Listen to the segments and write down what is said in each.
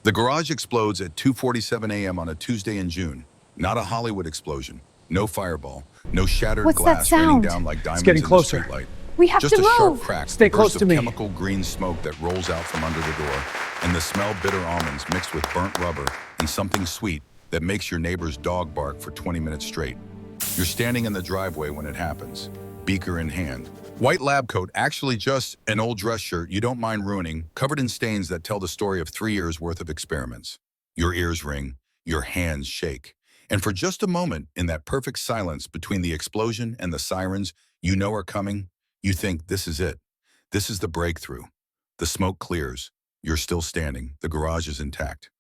The garage explodes at 2:47 a.m. on a Tuesday in June. Not a Hollywood explosion. No fireball. No shattered What's that glass raining sound? down like It's getting diamonds in the closer. streetlight. We have Just to a sharp move. crack, Stay a close burst to of me. chemical green smoke that rolls out from under the door, and the smell bitter almonds mixed with burnt rubber and something sweet that makes your neighbor's dog bark for 20 minutes straight. You're standing in the driveway when it happens, beaker in hand. White lab coat, actually just an old dress shirt you don't mind ruining, covered in stains that tell the story of 3 years worth of experiments. Your ears ring, your hands shake. And for just a moment, in that perfect silence between the explosion and the sirens you know are coming, you think this is it. This is the breakthrough. The smoke clears. You're still standing. The garage is intact.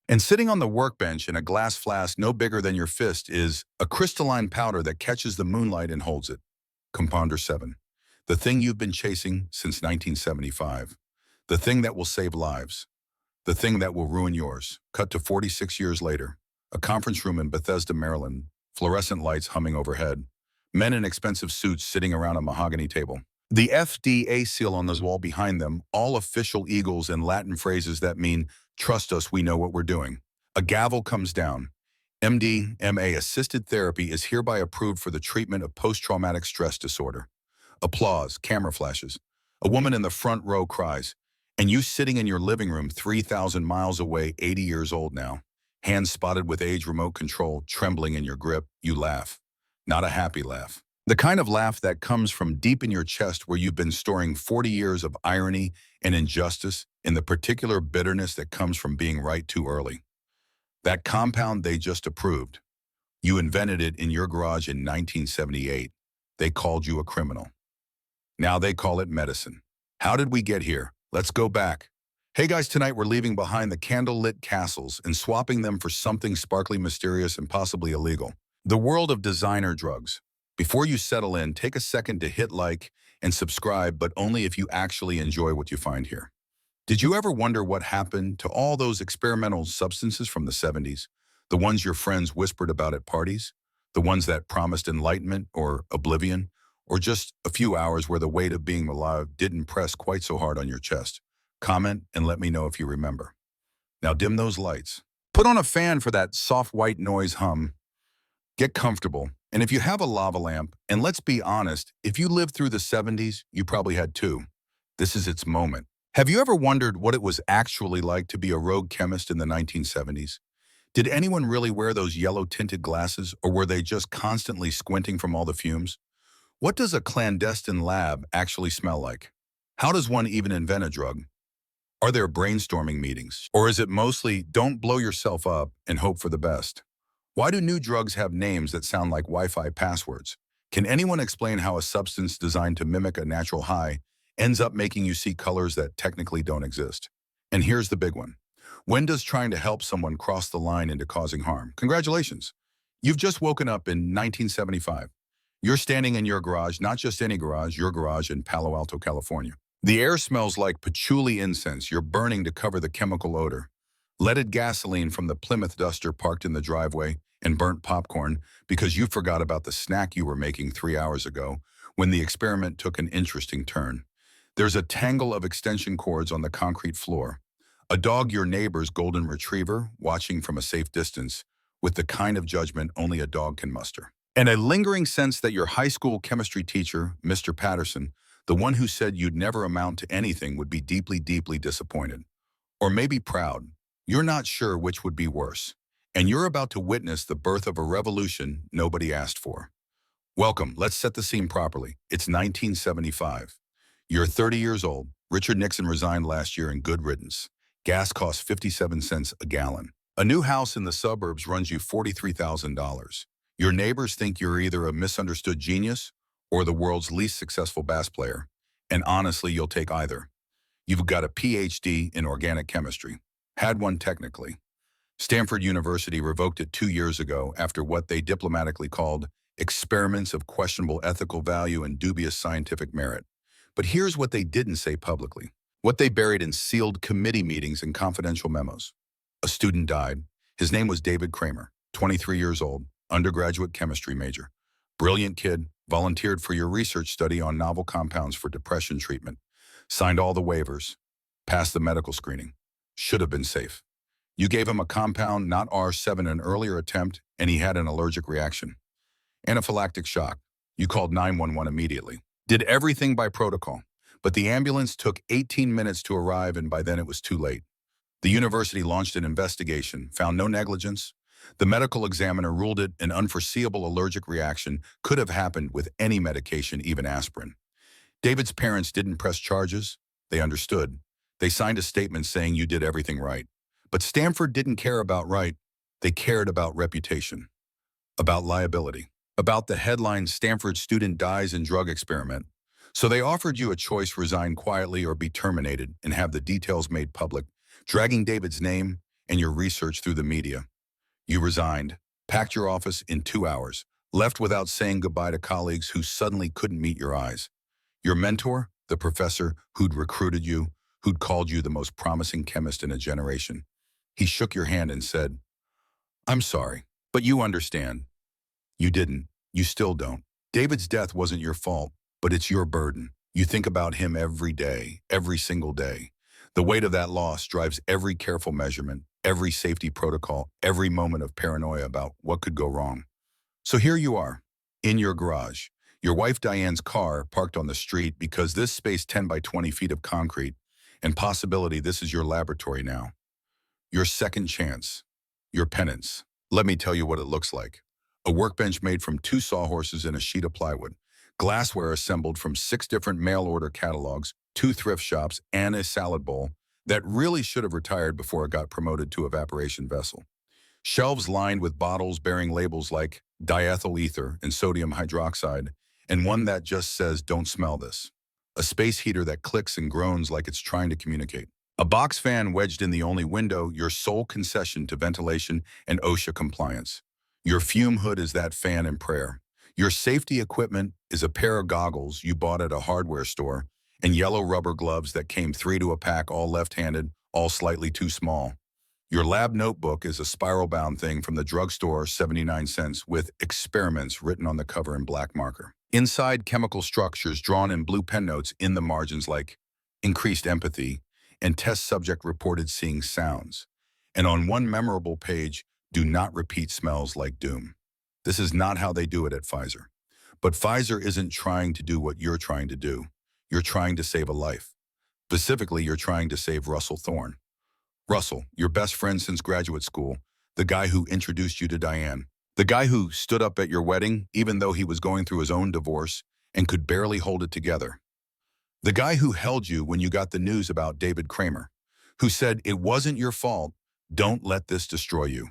And sitting on the workbench in a glass flask no bigger than your fist is a crystalline powder that catches the moonlight and holds it. Compounder 7. The thing you've been chasing since 1975. The thing that will save lives. The thing that will ruin yours. Cut to 46 years later. A conference room in Bethesda, Maryland. Fluorescent lights humming overhead. Men in expensive suits sitting around a mahogany table. The FDA seal on the wall behind them, all official eagles and Latin phrases that mean, trust us, we know what we're doing. A gavel comes down. MD-MA assisted therapy is hereby approved for the treatment of post-traumatic stress disorder. Applause, camera flashes. A woman in the front row cries, and you sitting in your living room 3,000 miles away, 80 years old now, hands spotted with age remote control, trembling in your grip, you laugh. Not a happy laugh. The kind of laugh that comes from deep in your chest where you've been storing 40 years of irony and injustice in the particular bitterness that comes from being right too early. That compound they just approved. You invented it in your garage in 1978. They called you a criminal. Now they call it medicine. How did we get here? Let's go back. Hey guys, tonight we're leaving behind the candlelit castles and swapping them for something sparkly, mysterious, and possibly illegal. The world of designer drugs. Before you settle in, take a second to hit like and subscribe, but only if you actually enjoy what you find here. Did you ever wonder what happened to all those experimental substances from the 70s? The ones your friends whispered about at parties? The ones that promised enlightenment or oblivion? Or just a few hours where the weight of being alive didn't press quite so hard on your chest? Comment and let me know if you remember. Now dim those lights. Put on a fan for that soft white noise hum. Get comfortable. And if you have a lava lamp, and let's be honest, if you lived through the 70s, you probably had too. This is its moment. Have you ever wondered what it was actually like to be a rogue chemist in the 1970s? Did anyone really wear those yellow-tinted glasses, or were they just constantly squinting from all the fumes? What does a clandestine lab actually smell like? How does one even invent a drug? Are there brainstorming meetings? Or is it mostly, don't blow yourself up and hope for the best? Why do new drugs have names that sound like Wi-Fi passwords? Can anyone explain how a substance designed to mimic a natural high ends up making you see colors that technically don't exist? And here's the big one. When does trying to help someone cross the line into causing harm? Congratulations. You've just woken up in 1975. You're standing in your garage, not just any garage, your garage in Palo Alto, California. The air smells like patchouli incense. You're burning to cover the chemical odor. Leaded gasoline from the Plymouth Duster parked in the driveway, and burnt popcorn because you forgot about the snack you were making 3 hours ago when the experiment took an interesting turn. There's a tangle of extension cords on the concrete floor. A dog your neighbor's golden retriever watching from a safe distance with the kind of judgment only a dog can muster. And a lingering sense that your high school chemistry teacher, Mr. Patterson, the one who said you'd never amount to anything, would be deeply, deeply disappointed. Or maybe proud. You're not sure which would be worse. And you're about to witness the birth of a revolution nobody asked for. Welcome, let's set the scene properly. It's 1975. You're 30 years old. Richard Nixon resigned last year in good riddance. Gas costs 57 cents a gallon. A new house in the suburbs runs you $43,000. Your neighbors think you're either a misunderstood genius or the world's least successful bass player. And honestly, you'll take either. You've got a PhD in organic chemistry. Had one technically. Stanford University revoked it 2 years ago after what they diplomatically called experiments of questionable ethical value and dubious scientific merit. But here's what they didn't say publicly. What they buried in sealed committee meetings and confidential memos. A student died. His name was David Kramer, 23 years old, undergraduate chemistry major. Brilliant kid, volunteered for your research study on novel compounds for depression treatment. Signed all the waivers. Passed the medical screening. Should have been safe. You gave him a compound, not R7, an earlier attempt, and he had an allergic reaction. Anaphylactic shock. You called 911 immediately. Did everything by protocol. But the ambulance took 18 minutes to arrive, and by then it was too late. The university launched an investigation, found no negligence. The medical examiner ruled it an unforeseeable allergic reaction could have happened with any medication, even aspirin. David's parents didn't press charges. They understood. They signed a statement saying you did everything right. But Stanford didn't care about right. They cared about reputation, about liability, about the headline "Stanford student dies in drug experiment." So they offered you a choice: resign quietly or be terminated and have the details made public, dragging David's name and your research through the media. You resigned, packed your office in 2 hours, left without saying goodbye to colleagues who suddenly couldn't meet your eyes. Your mentor, the professor who'd recruited you, who'd called you the most promising chemist in a generation, he shook your hand and said, "I'm sorry, but you understand." You didn't. You still don't. David's death wasn't your fault, but it's your burden. You think about him every day, every single day. The weight of that loss drives every careful measurement, every safety protocol, every moment of paranoia about what could go wrong. So here you are, in your garage, your wife Diane's car parked on the street because this space 10 by 20 feet of concrete, and possibility this is your laboratory now. Your second chance, your penance. Let me tell you what it looks like. A workbench made from 2 sawhorses and a sheet of plywood. Glassware assembled from 6 different mail-order catalogs, 2 thrift shops, and a salad bowl that really should have retired before it got promoted to evaporation vessel. Shelves lined with bottles bearing labels like diethyl ether and sodium hydroxide, and one that just says, "Don't smell this." A space heater that clicks and groans like it's trying to communicate. A box fan wedged in the only window, your sole concession to ventilation and OSHA compliance. Your fume hood is that fan in prayer. Your safety equipment is a pair of goggles you bought at a hardware store and yellow rubber gloves that came 3 to a pack, all left-handed, all slightly too small. Your lab notebook is a spiral-bound thing from the drugstore, 79 cents, with experiments written on the cover in black marker. Inside, chemical structures drawn in blue pen notes in the margins like increased empathy and test subject reported seeing sounds. And on one memorable page, do not repeat smells like doom. This is not how they do it at Pfizer. But Pfizer isn't trying to do what you're trying to do. You're trying to save a life. Specifically, you're trying to save Russell Thorne. Russell, your best friend since graduate school, the guy who introduced you to Diane, the guy who stood up at your wedding even though he was going through his own divorce and could barely hold it together. The guy who held you when you got the news about David Kramer, who said it wasn't your fault, don't let this destroy you.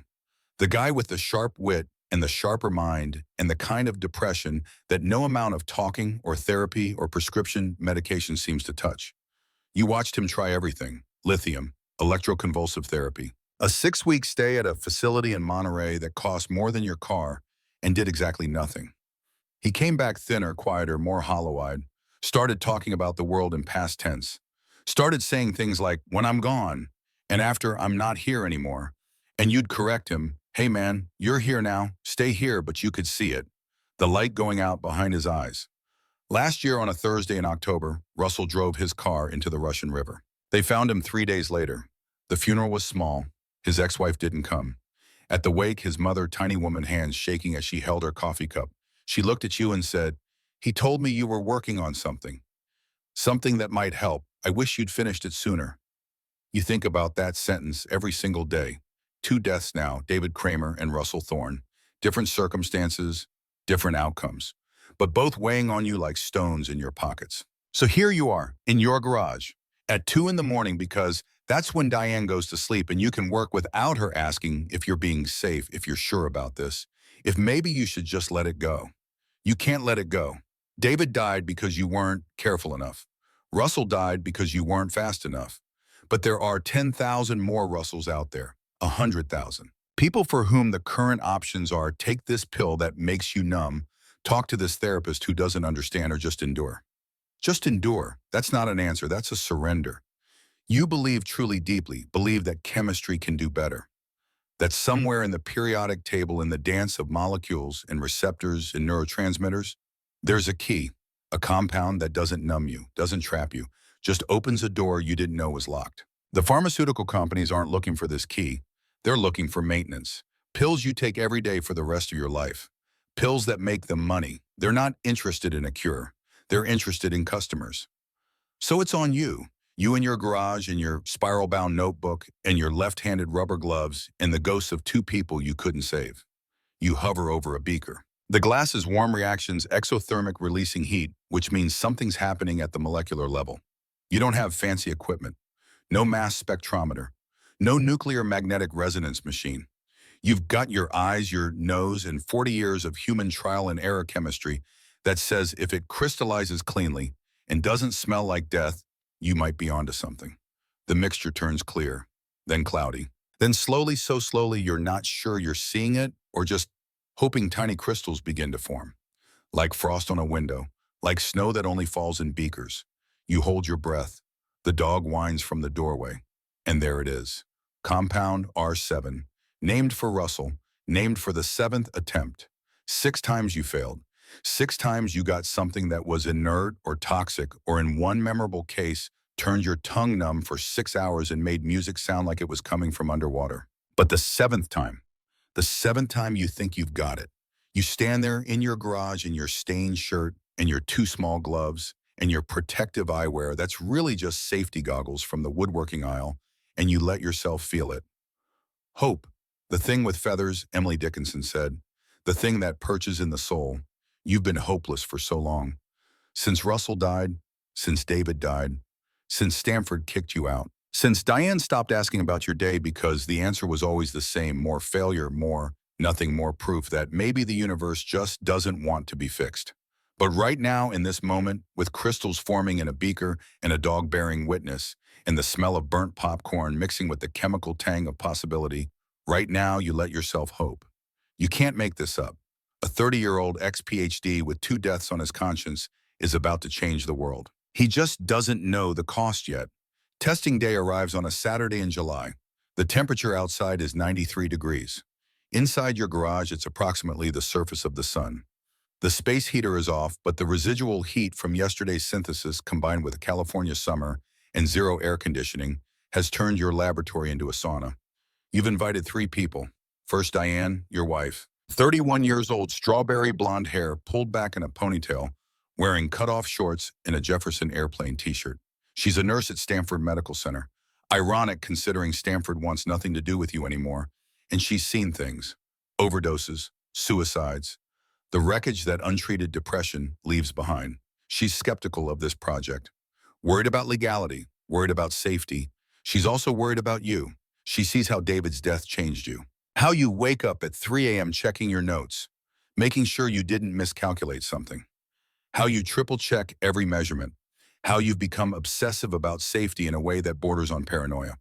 The guy with the sharp wit and the sharper mind and the kind of depression that no amount of talking or therapy or prescription medication seems to touch. You watched him try everything: lithium, electroconvulsive therapy, a 6-week stay at a facility in Monterey that cost more than your car, and did exactly nothing. He came back thinner, quieter, more hollow-eyed, started talking about the world in past tense, started saying things like, "when I'm gone," and after, "I'm not here anymore." And you'd correct him, "Hey man, you're here now, stay here," but you could see it, the light going out behind his eyes. Last year on a Thursday in October, Russell drove his car into the Russian River. They found him 3 days later. The funeral was small. His ex-wife didn't come. At the wake, his mother, tiny woman, hands shaking as she held her coffee cup. She looked at you and said, "He told me you were working on something. Something that might help. I wish you'd finished it sooner." You think about that sentence every single day. 2 deaths now, David Kramer and Russell Thorne. Different circumstances, different outcomes, but both weighing on you like stones in your pockets. So here you are, in your garage, at 2 in the morning, because that's when Diane goes to sleep, and you can work without her asking if you're being safe, if you're sure about this, if maybe you should just let it go. You can't let it go. David died because you weren't careful enough. Russell died because you weren't fast enough. But there are 10,000 more Russells out there, 100,000. People for whom the current options are take this pill that makes you numb, talk to this therapist who doesn't understand, or just endure. Just endure. That's not an answer, that's a surrender. You believe truly deeply, believe that chemistry can do better. That somewhere in the periodic table, in the dance of molecules and receptors and neurotransmitters, there's a key, a compound that doesn't numb you, doesn't trap you, just opens a door you didn't know was locked. The pharmaceutical companies aren't looking for this key. They're looking for maintenance. Pills you take every day for the rest of your life. Pills that make them money. They're not interested in a cure. They're interested in customers. So it's on you. You in your garage, in your spiral-bound notebook, and your left-handed rubber gloves, and the ghosts of two people you couldn't save. You hover over a beaker. The glass is warm reactions exothermic releasing heat, which means something's happening at the molecular level. You don't have fancy equipment. No mass spectrometer. No nuclear magnetic resonance machine. You've got your eyes, your nose, and 40 years of human trial and error chemistry that says if it crystallizes cleanly and doesn't smell like death, you might be onto something. The mixture turns clear, then cloudy. Then slowly, so slowly, you're not sure you're seeing it or just hoping tiny crystals begin to form. Like frost on a window, like snow that only falls in beakers. You hold your breath. The dog whines from the doorway. And there it is. Compound R7. Named for Russell. Named for the seventh attempt. 6 times you failed. 6 times you got something that was inert or toxic, or in one memorable case, turned your tongue numb for 6 hours and made music sound like it was coming from underwater. But the seventh time you think you've got it. You stand there in your garage in your stained shirt and your too small gloves and your protective eyewear that's really just safety goggles from the woodworking aisle, and you let yourself feel it. Hope, the thing with feathers, Emily Dickinson said, the thing that perches in the soul. You've been hopeless for so long. Since Russell died, since David died, since Stanford kicked you out, since Diane stopped asking about your day because the answer was always the same, more failure, more nothing, more proof that maybe the universe just doesn't want to be fixed. But right now, in this moment, with crystals forming in a beaker and a dog bearing witness, and the smell of burnt popcorn mixing with the chemical tang of possibility, right now you let yourself hope. You can't make this up. A 30-year-old ex-PhD with 2 deaths on his conscience is about to change the world. He just doesn't know the cost yet. Testing day arrives on a Saturday in July. The temperature outside is 93 degrees. Inside your garage, it's approximately the surface of the sun. The space heater is off, but the residual heat from yesterday's synthesis combined with a California summer and zero air conditioning has turned your laboratory into a sauna. You've invited 3 people. First, Diane, your wife. 31 years old, strawberry blonde hair pulled back in a ponytail, wearing cut-off shorts and a Jefferson Airplane t-shirt. She's a nurse at Stanford Medical Center. Ironic considering Stanford wants nothing to do with you anymore. And she's seen things. Overdoses, suicides, the wreckage that untreated depression leaves behind. She's skeptical of this project. Worried about legality, worried about safety. She's also worried about you. She sees how David's death changed you. How you wake up at 3 a.m. checking your notes, making sure you didn't miscalculate something. How you triple-check every measurement. How you've become obsessive about safety in a way that borders on paranoia.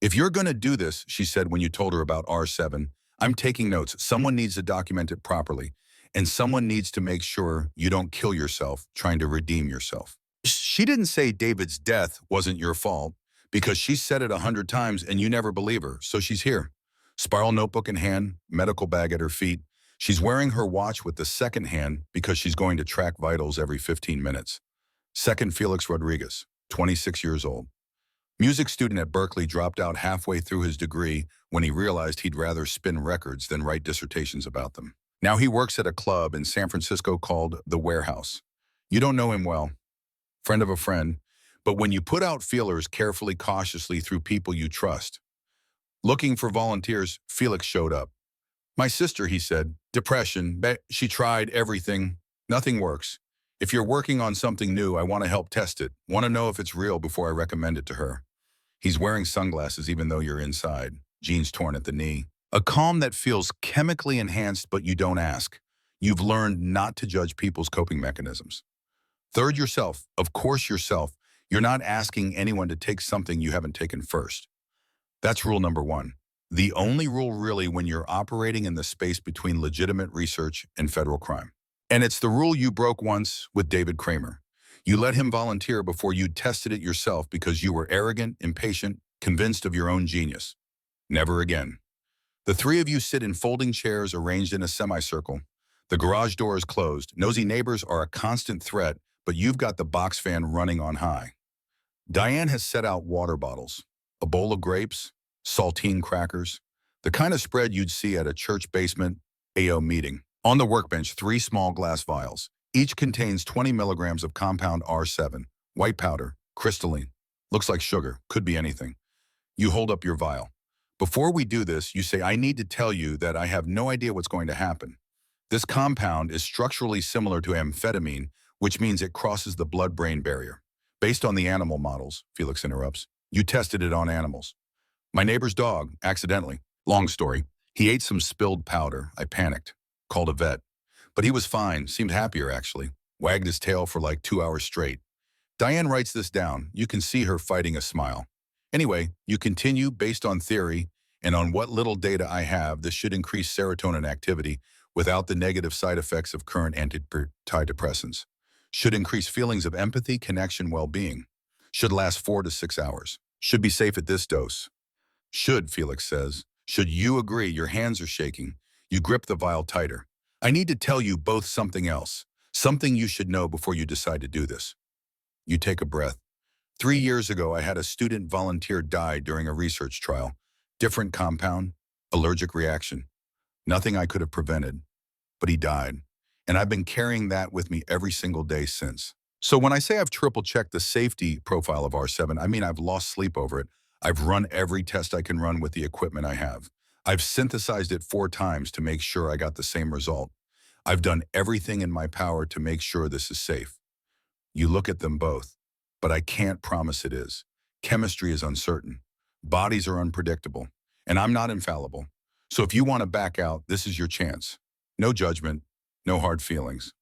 If you're going to do this, she said when you told her about R7, I'm taking notes. Someone needs to document it properly. And someone needs to make sure you don't kill yourself trying to redeem yourself. She didn't say David's death wasn't your fault because she said it 100 times and you never believe her. So she's here. Spiral notebook in hand, medical bag at her feet. She's wearing her watch with the second hand because she's going to track vitals every 15 minutes. Second Felix Rodriguez, 26 years old. Music student at Berkeley, dropped out halfway through his degree when he realized he'd rather spin records than write dissertations about them. Now he works at a club in San Francisco called The Warehouse. You don't know him well, friend of a friend, but when you put out feelers carefully, cautiously through people you trust, looking for volunteers, Felix showed up. My sister, he said, depression, she tried everything, nothing works. If you're working on something new, I want to help test it, want to know if it's real before I recommend it to her. He's wearing sunglasses even though you're inside, jeans torn at the knee. A calm that feels chemically enhanced, but you don't ask. You've learned not to judge people's coping mechanisms. Third, yourself. Of course, yourself. You're not asking anyone to take something you haven't taken first. That's rule number 1. The only rule really when you're operating in the space between legitimate research and federal crime. And it's the rule you broke once with David Kramer. You let him volunteer before you'd tested it yourself because you were arrogant, impatient, convinced of your own genius. Never again. The 3 of you sit in folding chairs arranged in a semicircle. The garage door is closed. Nosy neighbors are a constant threat, but you've got the box fan running on high. Diane has set out water bottles, a A bowl of grapes, saltine crackers, the kind of spread you'd see at a church basement AO meeting. On the workbench, 3 small glass vials. Each contains 20 milligrams of compound R7, white powder, crystalline. Looks like sugar, could be anything. You hold up your vial. Before we do this, you say, I need to tell you that I have no idea what's going to happen. This compound is structurally similar to amphetamine, which means it crosses the blood-brain barrier. Based on the animal models, Felix interrupts, you tested it on animals. My neighbor's dog, accidentally. Long story. He ate some spilled powder. I panicked. Called a vet. But he was fine, seemed happier actually. Wagged his tail for like 2 hours straight. Diane writes this down. You can see her fighting a smile. Anyway, you continue based on theory and on what little data I have, this should increase serotonin activity without the negative side effects of current antidepressants. Should increase feelings of empathy, connection, well-being. Should last 4 to 6 hours. Should be safe at this dose. Should, Felix says. Should you agree? Your hands are shaking. You grip the vial tighter. I need to tell you both something else. Something you should know before you decide to do this. You take a breath. 3 years ago, I had a student volunteer die during a research trial. Different compound, allergic reaction. Nothing I could have prevented, but he died. And I've been carrying that with me every single day since. So when I say I've triple-checked the safety profile of R7, I mean I've lost sleep over it. I've run every test I can run with the equipment I have. I've synthesized it 4 times to make sure I got the same result. I've done everything in my power to make sure this is safe. You look at them both, but I can't promise it is. Chemistry is uncertain. Bodies are unpredictable, and I'm not infallible. So if you want to back out, this is your chance. No judgment, no hard feelings.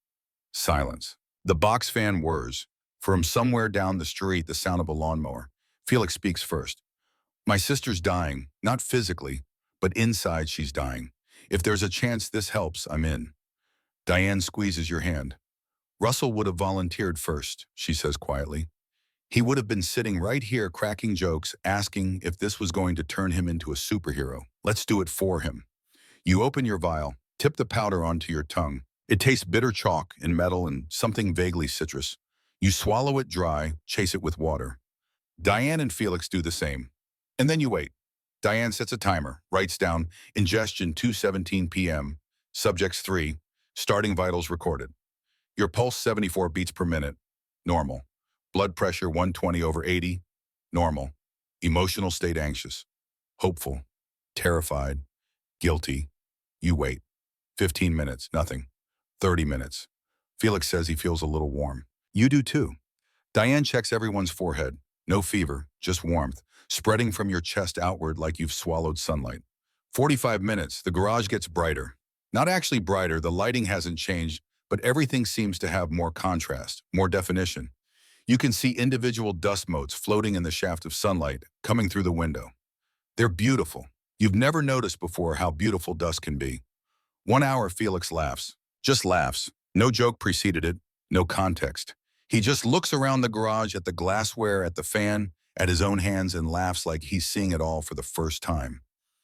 Silence. The box fan whirs. From somewhere down the street, the sound of a lawnmower. Felix speaks first. My sister's dying, not physically, but inside she's dying. If there's a chance this helps, I'm in. Diane squeezes your hand. Russell would have volunteered first, she says quietly. He would have been sitting right here cracking jokes, asking if this was going to turn him into a superhero. Let's do it for him. You open your vial, tip the powder onto your tongue. It tastes bitter chalk and metal and something vaguely citrus. You swallow it dry, chase it with water. Diane and Felix do the same. And then you wait. Diane sets a timer, writes down, ingestion 2:17 p.m., subjects 3, starting vitals recorded. Your pulse 74 beats per minute, normal. Blood pressure 120/80, normal. Emotional state anxious, hopeful, terrified, guilty. You wait. 15 minutes, nothing. 30 minutes. Felix says he feels a little warm. You do too. Diane checks everyone's forehead. No fever, just warmth, spreading from your chest outward like you've swallowed sunlight. 45 minutes, the garage gets brighter. Not actually brighter, the lighting hasn't changed, but everything seems to have more contrast, more definition. You can see individual dust motes floating in the shaft of sunlight coming through the window. They're beautiful. You've never noticed before how beautiful dust can be. 1 hour, Felix laughs. Just laughs. No joke preceded it, no context. He just looks around the garage at the glassware, at the fan, at his own hands and laughs like he's seeing it all for the first time.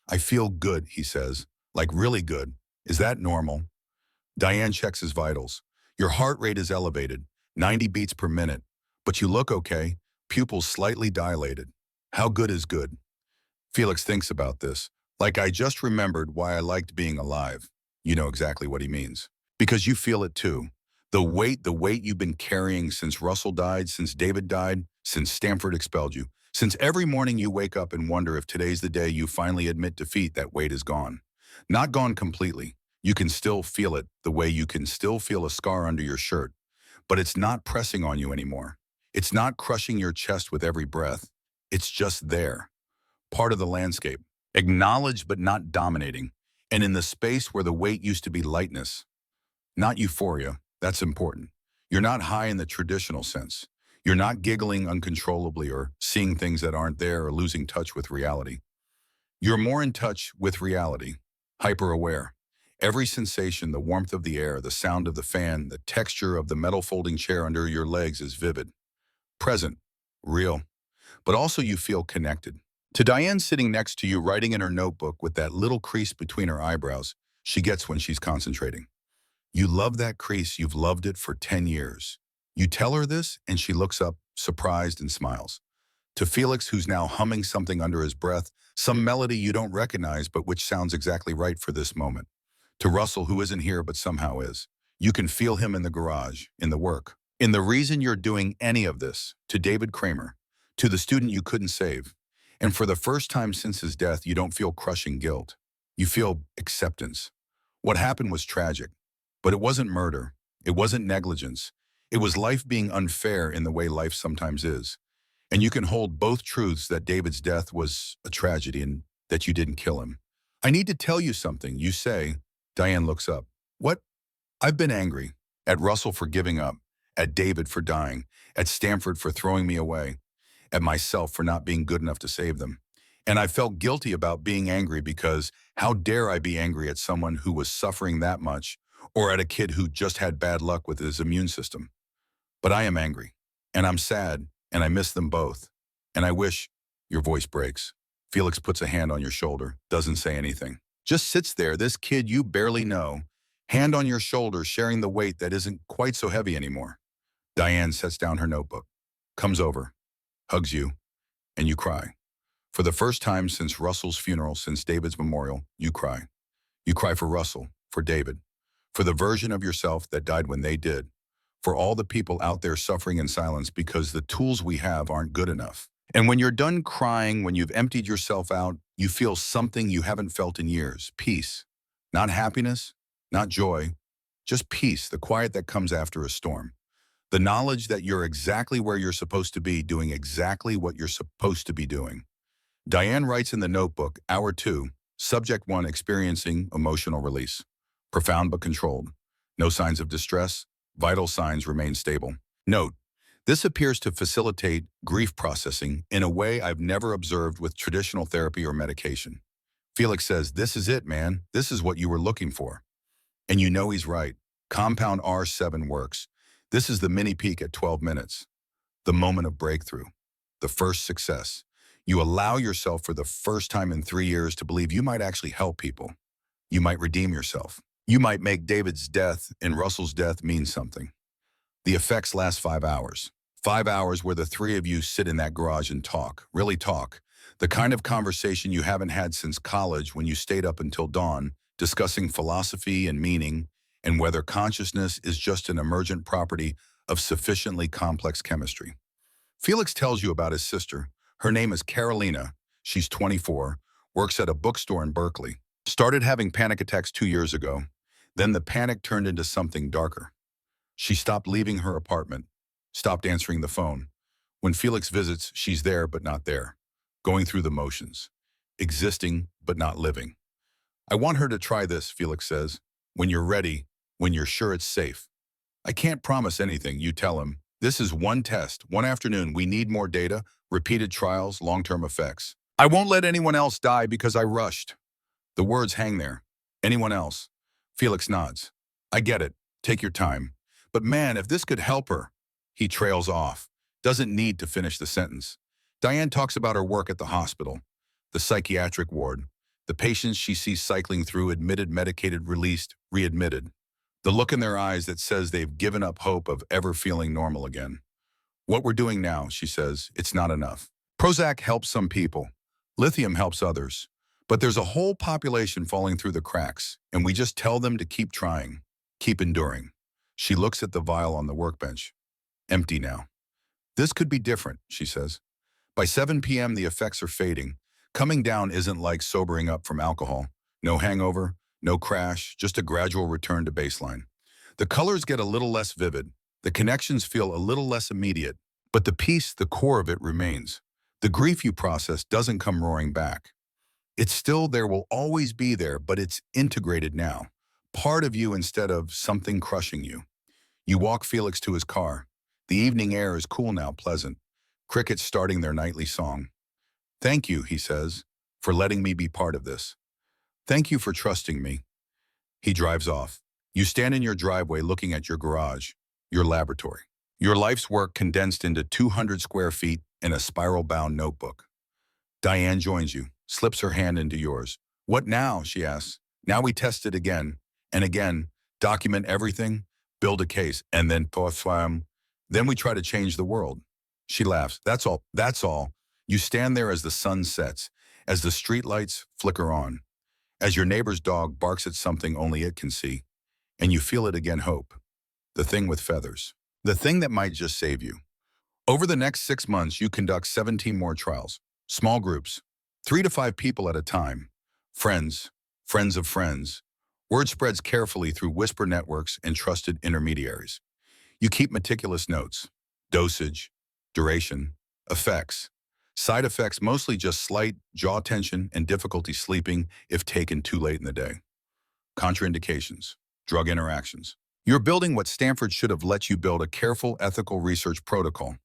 I feel good, he says, like really good. Is that normal? Diane checks his vitals. Your heart rate is elevated, 90 beats per minute, but you look okay, pupils slightly dilated. How good is good? Felix thinks about this, like I just remembered why I liked being alive. You know exactly what he means. Because you feel it too. The weight you've been carrying since Russell died, since David died, since Stanford expelled you. Since every morning you wake up and wonder if today's the day you finally admit defeat, that weight is gone. Not gone completely. You can still feel it, the way you can still feel a scar under your shirt. But it's not pressing on you anymore. It's not crushing your chest with every breath. It's just there. Part of the landscape. Acknowledged but not dominating. And in the space where the weight used to be lightness. Not euphoria. That's important. You're not high in the traditional sense. You're not giggling uncontrollably or seeing things that aren't there or losing touch with reality. You're more in touch with reality, hyper-aware. Every sensation, the warmth of the air, the sound of the fan, the texture of the metal folding chair under your legs is vivid. Present, real, but also you feel connected. To Diane sitting next to you writing in her notebook with that little crease between her eyebrows she gets when she's concentrating. You love that crease, you've loved it for 10 years. You tell her this and she looks up, surprised and smiles. To Felix, who's now humming something under his breath, some melody you don't recognize but which sounds exactly right for this moment. To Russell, who isn't here but somehow is. You can feel him in the garage, in the work, in the reason you're doing any of this. To David Kramer, to the student you couldn't save. And for the first time since his death, you don't feel crushing guilt. You feel acceptance. What happened was tragic, but it wasn't murder. It wasn't negligence. It was life being unfair in the way life sometimes is. And you can hold both truths, that David's death was a tragedy and that you didn't kill him. I need to tell you something, you say. Diane looks up. What? I've been angry. At Russell for giving up. At David for dying. At Stanford for throwing me away. At myself for not being good enough to save them. And I felt guilty about being angry because how dare I be angry at someone who was suffering that much, or at a kid who just had bad luck with his immune system. But I am angry, and I'm sad, and I miss them both. And I wish. Your voice breaks. Felix puts a hand on your shoulder, doesn't say anything. Just sits there, this kid you barely know, hand on your shoulder, sharing the weight that isn't quite so heavy anymore. Diane sets down her notebook, comes over, hugs you, and you cry. For the first time since Russell's funeral, since David's memorial, you cry. You cry for Russell, for David, for the version of yourself that died when they did, for all the people out there suffering in silence because the tools we have aren't good enough. And when you're done crying, when you've emptied yourself out, you feel something you haven't felt in years. Peace. Not happiness, not joy, just peace, the quiet that comes after a storm. The knowledge that you're exactly where you're supposed to be, doing exactly what you're supposed to be doing. Diane writes in the notebook, Hour 2, Subject 1, experiencing emotional release. Profound but controlled. No signs of distress. Vital signs remain stable. Note, this appears to facilitate grief processing in a way I've never observed with traditional therapy or medication. Felix says, this is it, man. This is what you were looking for. And you know he's right. Compound R7 works. This is the mini peak at 12 minutes. The moment of breakthrough. The first success. You allow yourself for the first time in 3 years to believe you might actually help people. You might redeem yourself. You might make David's death and Russell's death mean something. The effects last 5 hours. 5 hours where the three of you sit in that garage and talk, really talk. The kind of conversation you haven't had since college when you stayed up until dawn, discussing philosophy and meaning, and whether consciousness is just an emergent property of sufficiently complex chemistry. Felix tells you about his sister. Her name is Carolina. She's 24, works at a bookstore in Berkeley. Started having panic attacks 2 years ago. Then the panic turned into something darker. She stopped leaving her apartment, stopped answering the phone. When Felix visits, she's there but not there, going through the motions, existing but not living. I want her to try this, Felix says, when you're ready, when you're sure it's safe. I can't promise anything, you tell him. This is one test, one afternoon. We need more data, repeated trials, long-term effects. I won't let anyone else die because I rushed. The words hang there. Anyone else? Felix nods. I get it. Take your time. But man, if this could help her. He trails off. Doesn't need to finish the sentence. Diane talks about her work at the hospital, the psychiatric ward, the patients she sees cycling through, admitted, medicated, released, readmitted. The look in their eyes that says they've given up hope of ever feeling normal again. What we're doing now, she says, it's not enough. Prozac helps some people. Lithium helps others. But there's a whole population falling through the cracks, and we just tell them to keep trying, keep enduring. She looks at the vial on the workbench. Empty now. This could be different, she says. By 7 p.m., the effects are fading. Coming down isn't like sobering up from alcohol. No hangover, no crash, just a gradual return to baseline. The colors get a little less vivid. The connections feel a little less immediate. But the peace, the core of it remains. The grief you process doesn't come roaring back. It's still there, will always be there, but it's integrated now. Part of you instead of something crushing you. You walk Felix to his car. The evening air is cool now, pleasant. Crickets starting their nightly song. Thank you, he says, for letting me be part of this. Thank you for trusting me. He drives off. You stand in your driveway looking at your garage, your laboratory. Your life's work condensed into 200 square feet in a spiral-bound notebook. Diane joins you, slips her hand into yours. What now, she asks. Now we test it again and again, document everything, build a case, and then we try to change the world. She laughs. That's all. You stand there as the sun sets, as the streetlights flicker on, as your neighbor's dog barks at something only it can see, and you feel it again hope. The thing with feathers. The thing that might just save you. Over the next 6 months, you conduct 17 more trials. Small groups, 3 to 5 people at a time. Friends, friends of friends. Word spreads carefully through whisper networks and trusted intermediaries. You keep meticulous notes. Dosage, duration, effects. Side effects mostly just slight jaw tension and difficulty sleeping if taken too late in the day. Contraindications, drug interactions. You're building what Stanford should have let you build: a careful, ethical research protocol.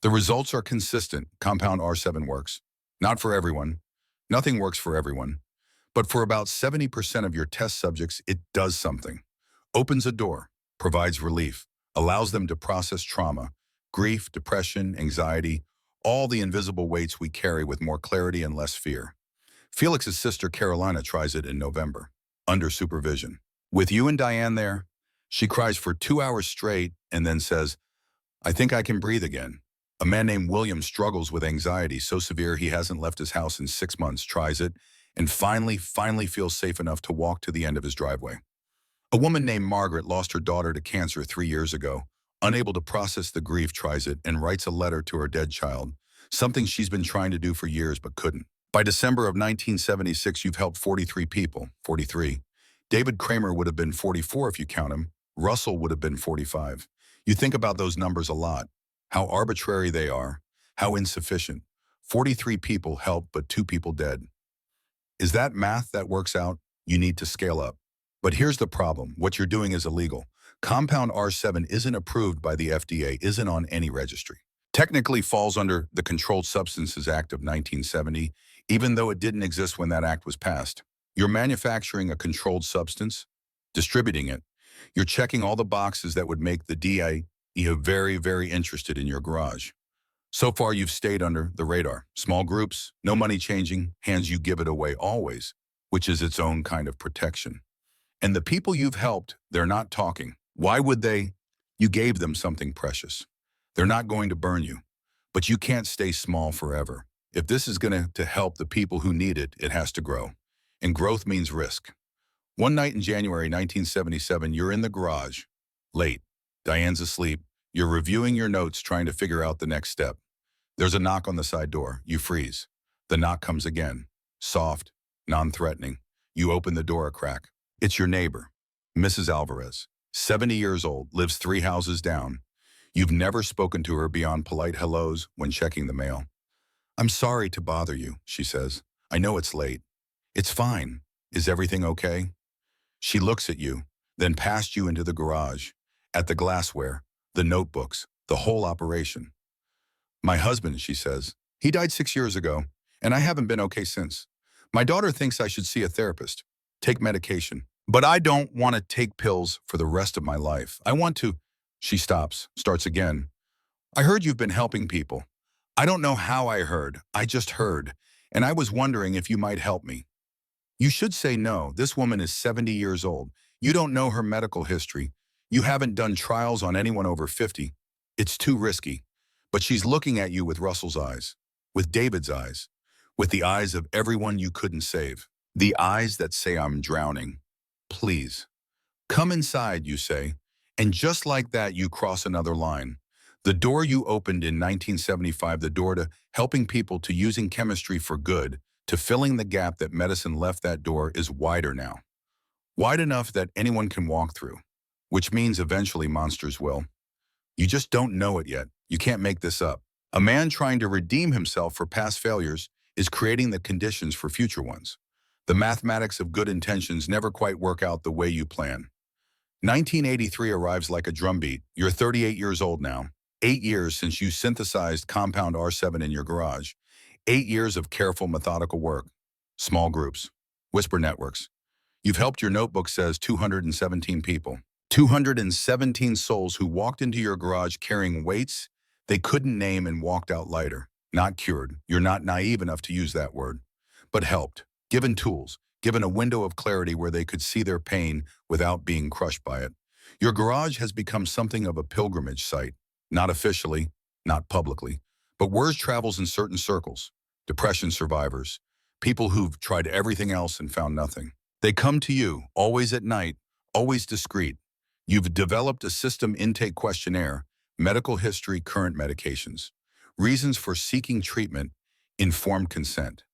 The results are consistent. Compound R7 works. Not for everyone. Nothing works for everyone. But for about 70% of your test subjects, it does something. Opens a door, provides relief, allows them to process trauma, grief, depression, anxiety, all the invisible weights we carry with more clarity and less fear. Felix's sister Carolina tries it in November, under supervision. With you and Diane there, she cries for 2 hours straight and then says, "I think I can breathe again." A man named William struggles with anxiety so severe he hasn't left his house in 6 months, tries it, and finally feels safe enough to walk to the end of his driveway. A woman named Margaret lost her daughter to cancer 3 years ago. Unable to process the grief, tries it and writes a letter to her dead child, something she's been trying to do for years but couldn't. By December of 1976, you've helped 43 people, 43. David Kramer would have been 44 if you count him. Russell would have been 45. You think about those numbers a lot, how arbitrary they are, how insufficient. 43 people helped, but 2 people dead. Is that math that works out? You need to scale up. But here's the problem. What you're doing is illegal. Compound R7 isn't approved by the FDA, isn't on any registry. Technically falls under the Controlled Substances Act of 1970, even though it didn't exist when that act was passed. You're manufacturing a controlled substance, distributing it. You're checking all the boxes that would make the DEA very interested in your garage. So far, you've stayed under the radar. Small groups, no money changing, hands you give it away always, which is its own kind of protection. And the people you've helped, they're not talking. Why would they? You gave them something precious. They're not going to burn you, but you can't stay small forever. If this is going to help the people who need it, it has to grow. And growth means risk. One night in January 1977, you're in the garage, late. Diane's asleep. You're reviewing your notes, trying to figure out the next step. There's a knock on the side door. You freeze. The knock comes again. Soft, non-threatening. You open the door a crack. It's your neighbor, Mrs. Alvarez, 70 years old, lives 3 houses down. You've never spoken to her beyond polite hellos when checking the mail. "I'm sorry to bother you," she says. "I know it's late." "It's fine. Is everything okay?" She looks at you, then past you into the garage, at the glassware, the notebooks, the whole operation. "My husband," she says, "he died 6 years ago, and I haven't been okay since. My daughter thinks I should see a therapist, take medication, but I don't want to take pills for the rest of my life. I want to—" She stops, starts again. "I heard you've been helping people. I don't know how I heard. I just heard, and I was wondering if you might help me." You should say no. This woman is 70 years old. You don't know her medical history. You haven't done trials on anyone over 50. It's too risky. But she's looking at you with Russell's eyes, with David's eyes, with the eyes of everyone you couldn't save. The eyes that say, "I'm drowning. Please. Come inside," you say. And just like that, you cross another line. The door you opened in 1975, the door to helping people, to using chemistry for good, to filling the gap that medicine left, that door is wider now. Wide enough that anyone can walk through, which means eventually monsters will. You just don't know it yet. You can't make this up. A man trying to redeem himself for past failures is creating the conditions for future ones. The mathematics of good intentions never quite work out the way you plan. 1983 arrives like a drumbeat. You're 38 years old now. 8 years since you synthesized compound R7 in your garage. 8 years of careful, methodical work. Small groups. Whisper networks. You've helped, your notebook says, 217 people. 217 souls who walked into your garage carrying weights they couldn't name and walked out lighter. Not cured. You're not naive enough to use that word. But helped. Given tools. Given a window of clarity where they could see their pain without being crushed by it. Your garage has become something of a pilgrimage site. Not officially, not publicly, But word travels in certain circles. Depression survivors, people who've tried everything else and found nothing. They come to you, always at night, always discreet. You've developed a system intake questionnaire, medical history, current medications, reasons for seeking treatment, informed consent.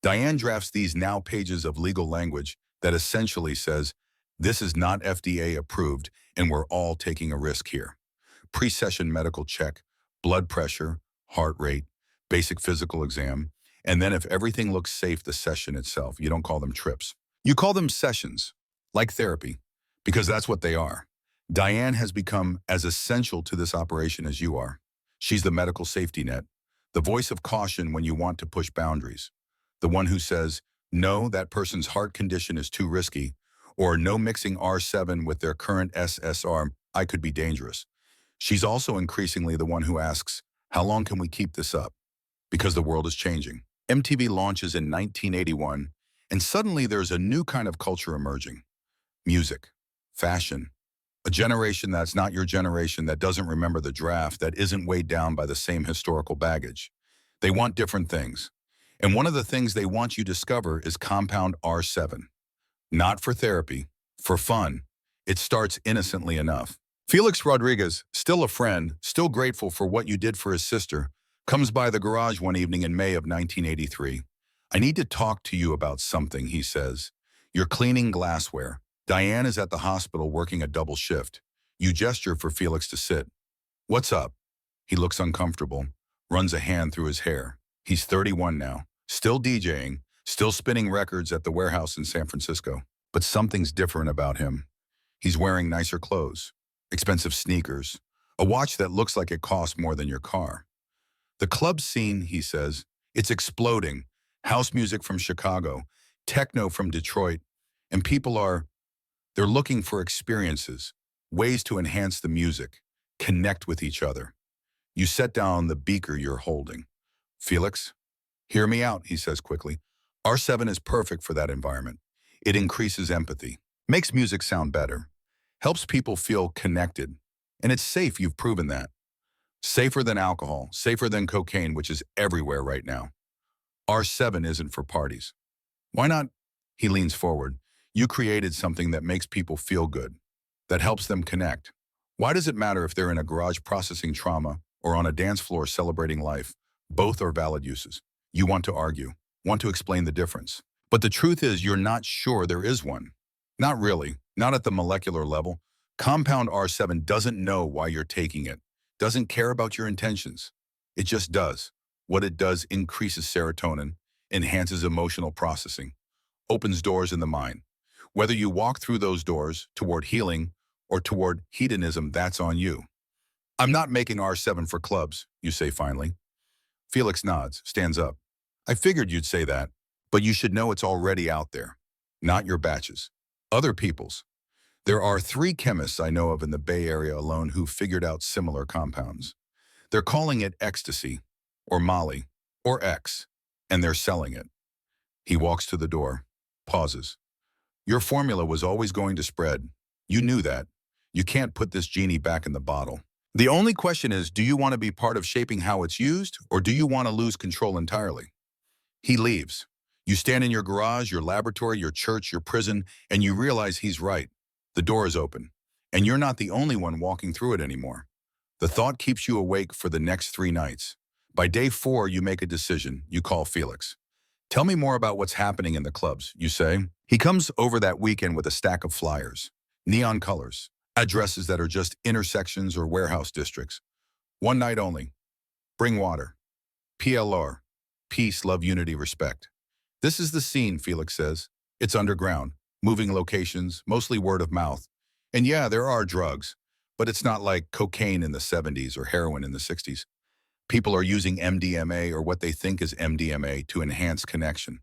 Diane drafts these now pages of legal language that essentially says, this is not FDA approved and we're all taking a risk here. Pre-session medical check, blood pressure, heart rate, basic physical exam, and then if everything looks safe, the session itself. You don't call them trips. You call them sessions, like therapy, because that's what they are. Diane has become as essential to this operation as you are. She's the medical safety net, the voice of caution when you want to push boundaries, the one who says, no, that person's heart condition is too risky, or no mixing R7 with their current SSR, I could be dangerous. She's also increasingly the one who asks, how long can we keep this up? Because the world is changing. MTV launches in 1981, and suddenly there's a new kind of culture emerging. Music, fashion, a generation that's not your generation, that doesn't remember the draft, that isn't weighed down by the same historical baggage. They want different things. And one of the things they want you to discover is compound R7. Not for therapy, for fun. It starts innocently enough. Felix Rodriguez, still a friend, still grateful for what you did for his sister, comes by the garage one evening in May of 1983. I need to talk to you about something, he says. You're cleaning glassware. Diane is at the hospital working a double shift. You gesture for Felix to sit. What's up? He looks uncomfortable, runs a hand through his hair. He's 31 now, still DJing, still spinning records at the warehouse in San Francisco. But something's different about him. He's wearing nicer clothes, expensive sneakers, a watch that looks like it costs more than your car. The club scene, he says, it's exploding. House music from Chicago, techno from Detroit, and they're looking for experiences, ways to enhance the music, connect with each other. You set down the beaker you're holding. Felix, hear me out, he says quickly. R7 is perfect for that environment. It increases empathy, makes music sound better, helps people feel connected, and it's safe, you've proven that. Safer than alcohol, safer than cocaine, which is everywhere right now. R7 isn't for parties. Why not? He leans forward. You created something that makes people feel good, that helps them connect. Why does it matter if they're in a garage processing trauma or on a dance floor celebrating life? Both are valid uses. You want to argue, want to explain the difference. But the truth is you're not sure there is one. Not really, not at the molecular level. Compound R7 doesn't know why you're taking it, doesn't care about your intentions. It just does. What it does increases serotonin, enhances emotional processing, opens doors in the mind. Whether you walk through those doors toward healing or toward hedonism, that's on you. I'm not making R7 for clubs, you say finally. Felix nods, stands up. I figured you'd say that, but you should know it's already out there. Not your batches. Other people's. There are 3 chemists I know of in the Bay Area alone who figured out similar compounds. They're calling it ecstasy, or Molly, or X, and they're selling it. He walks to the door, pauses. Your formula was always going to spread. You knew that. You can't put this genie back in the bottle. The only question is, do you want to be part of shaping how it's used, or do you want to lose control entirely? He leaves. You stand in your garage, your laboratory, your church, your prison, and you realize he's right. The door is open, and you're not the only one walking through it anymore. The thought keeps you awake for the next 3 nights. By day 4, you make a decision. You call Felix. Tell me more about what's happening in the clubs, you say. He comes over that weekend with a stack of flyers, neon colors, addresses that are just intersections or warehouse districts. One night only. Bring water. PLR. Peace, love, unity, respect. This is the scene, Felix says. It's underground, moving locations, mostly word of mouth. And yeah, there are drugs, but it's not like cocaine in the 70s or heroin in the 60s. People are using MDMA or what they think is MDMA to enhance connection,